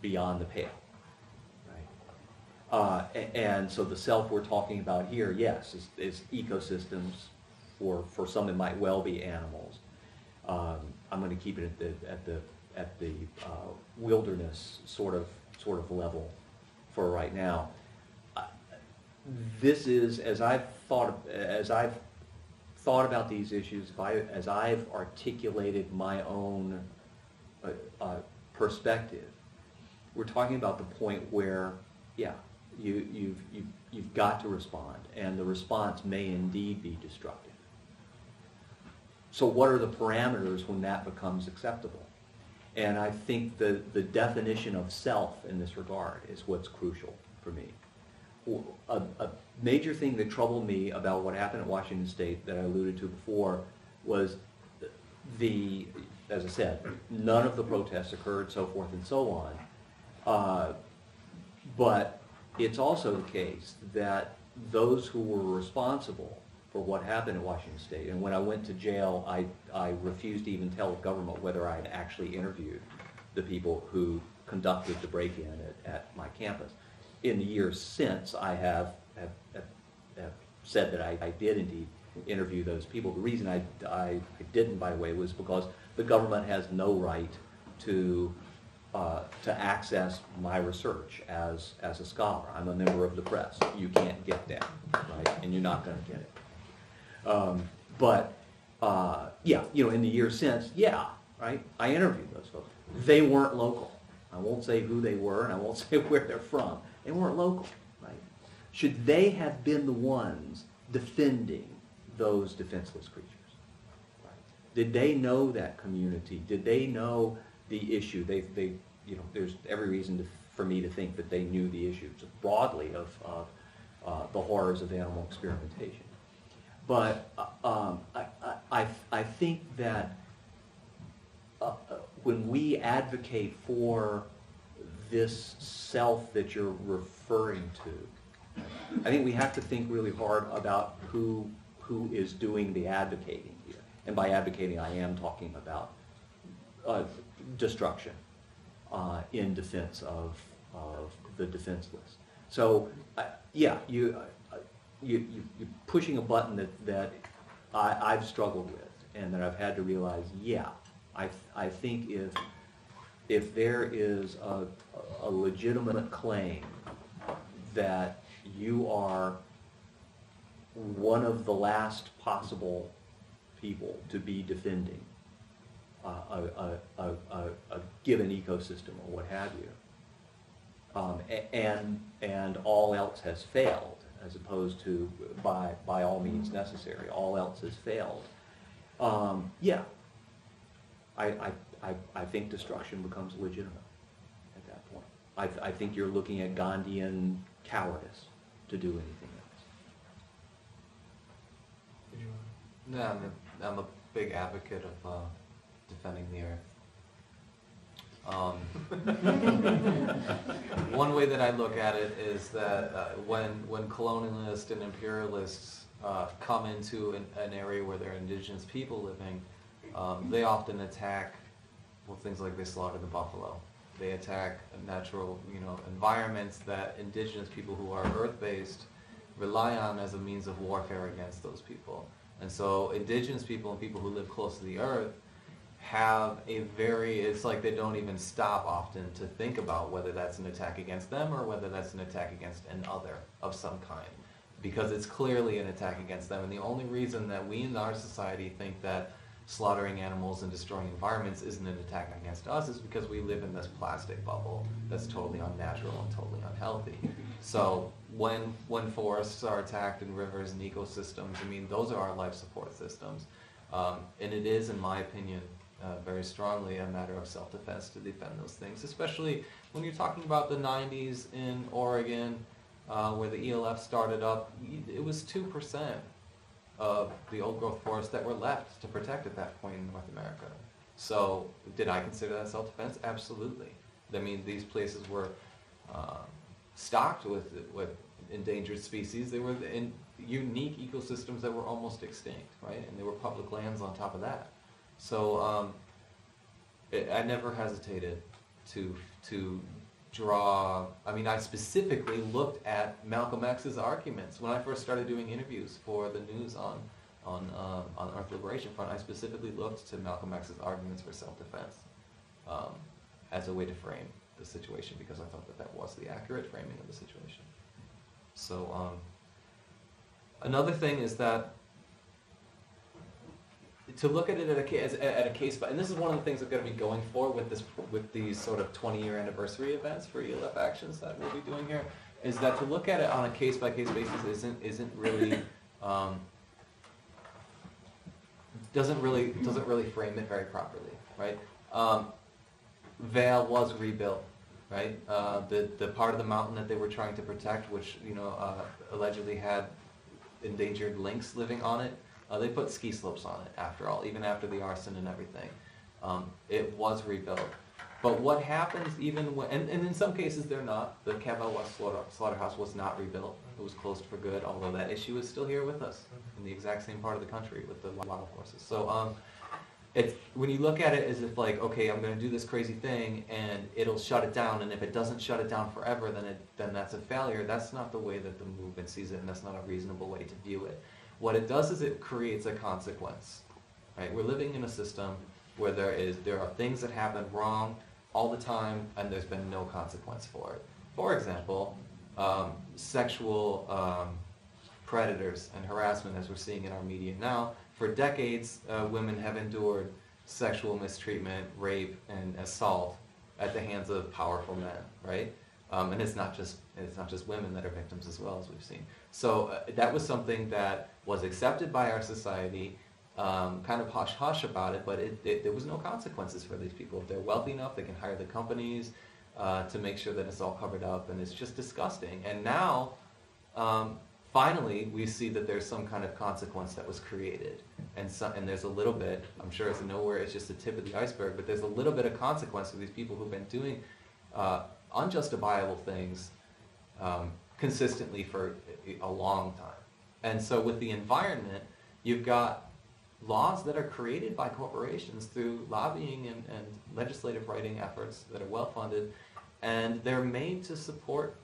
beyond the pale. And so the self we're talking about here, yes, is ecosystems. For some, it might well be animals. I'm going to keep it at the wilderness sort of level for right now. This is, as I've thought about these issues, as I've articulated my own perspective, we're talking about the point where, yeah, you've got to respond, and the response may indeed be destructive. So what are the parameters when that becomes acceptable? And I think the definition of self in this regard is what's crucial for me. A major thing that troubled me about what happened at Washington State that I alluded to before was as I said, none of the protests occurred, so forth and so on. But it's also the case that those who were responsible for what happened at Washington State, and when I went to jail, I refused to even tell the government whether I had actually interviewed the people who conducted the break-in at my campus. In the years since, I have said that I did indeed interview those people. The reason I didn't, by the way, was because the government has no right to access my research as a scholar. I'm a member of the press. You can't get that, right? And you're not going to get it. Yeah, in the years since, yeah, right? I interviewed those folks. They weren't local. I won't say who they were, and I won't say where they're from. They weren't local, right? Should they have been the ones defending those defenseless creatures? Right? Did they know that community? Did they know the issue? They there's every reason for me to think that they knew the issues broadly of the horrors of animal experimentation. But I think that when we advocate for this self that you're referring to, I think we have to think really hard about who is doing the advocating here. And by advocating, I am talking about destruction in defense of the defenseless. So, yeah, you're pushing a button that I've struggled with, and that I've had to realize, yeah, I think if there is a legitimate claim that you are one of the last possible people to be defending a given ecosystem or what have you, and all else has failed, as opposed to by all means necessary, all else has failed. Yeah, I think destruction becomes legitimate at that point. I think you're looking at Gandhian cowardice to do anything else. No, I'm a big advocate of defending the earth. One way that I look at it is that when colonialists and imperialists come into an area where there are indigenous people living, they often attack, well, things like they slaughter the buffalo. They attack natural, environments that indigenous people who are earth-based rely on as a means of warfare against those people. And so indigenous people and people who live close to the earth have it's like they don't even stop often to think about whether that's an attack against them or whether that's an attack against an other of some kind, because it's clearly an attack against them. And the only reason that we in our society think that slaughtering animals and destroying environments isn't an attack against us is because we live in this plastic bubble that's totally unnatural and totally unhealthy. So when forests are attacked and rivers and ecosystems, those are our life support systems. And it is, in my opinion, very strongly a matter of self-defense to defend those things, especially when you're talking about the 90s in Oregon, where the ELF started up. It was 2% of the old growth forests that were left to protect at that point in North America. So did I consider that self-defense? Absolutely. These places were stocked with endangered species. They were in unique ecosystems that were almost extinct, right? And they were public lands on top of that. So I never hesitated to draw. I specifically looked at Malcolm X's arguments when I first started doing interviews for the news on Earth Liberation Front. I specifically looked to Malcolm X's arguments for self-defense as a way to frame the situation, because I thought that was the accurate framing of the situation. So another thing is that to look at it at a case, and this is one of the things I'm going to be going for with these sort of 20-year anniversary events for ELF actions that we'll be doing here, is that to look at it on a case-by-case basis isn't really doesn't really frame it very properly, right? Vail was rebuilt, right? The part of the mountain that they were trying to protect, which allegedly had endangered lynx living on it, they put ski slopes on it after all, even after the arson and everything. It was rebuilt. But what happens even when, and in some cases they're not, the Cavell West slaughterhouse was not rebuilt. It was closed for good, although that issue is still here with us in the exact same part of the country with the wild horses. So it's, when you look at it as if like, okay, I'm going to do this crazy thing and it'll shut it down, and if it doesn't shut it down forever, then that's a failure. That's not the way that the movement sees it, and that's not a reasonable way to view it. What it does is it creates a consequence, right? We're living in a system where there are things that happen wrong all the time, and there's been no consequence for it. For example, sexual predators and harassment, as we're seeing in our media now. For decades, women have endured sexual mistreatment, rape, and assault at the hands of powerful men, right? And it's not just women that are victims as well, as we've seen. So that was something that was accepted by our society, kind of hush-hush about it, but there was no consequences for these people. If they're wealthy enough, they can hire the companies to make sure that it's all covered up, and it's just disgusting. And now, finally, we see that there's some kind of consequence that was created. And there's a little bit, I'm sure it's nowhere, it's just the tip of the iceberg, but there's a little bit of consequence for these people who've been doing unjustifiable things consistently for a long time. And so with the environment, you've got laws that are created by corporations through lobbying and legislative writing efforts that are well-funded, and they're made to support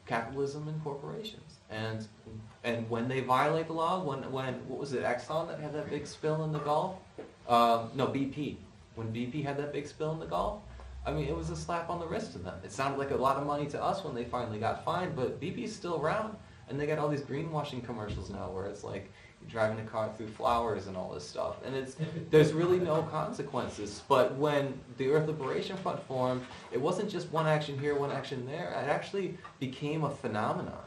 capitalism and corporations. And when they violate the law, when what was it, Exxon that had that big spill in the Gulf? No, BP. When BP had that big spill in the Gulf, I mean, it was a slap on the wrist to them. It sounded like a lot of money to us when they finally got fined, but BP's still around, and they got all these greenwashing commercials now where it's like you're driving a car through flowers and all this stuff, and there's really no consequences. But when the Earth Liberation Front formed, it wasn't just one action here, one action there. It actually became a phenomenon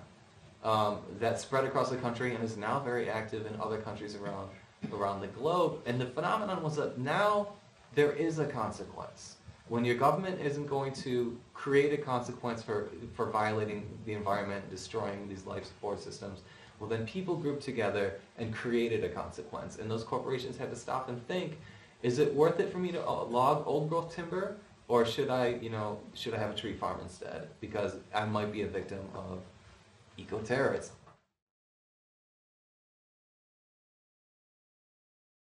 that spread across the country and is now very active in other countries around the globe. And the phenomenon was that now there is a consequence. When your government isn't going to create a consequence for violating the environment, destroying these life support systems, well then people group together and created a consequence. And those corporations had to stop and think, is it worth it for me to log old growth timber, or should I have a tree farm instead? Because I might be a victim of eco-terrorism.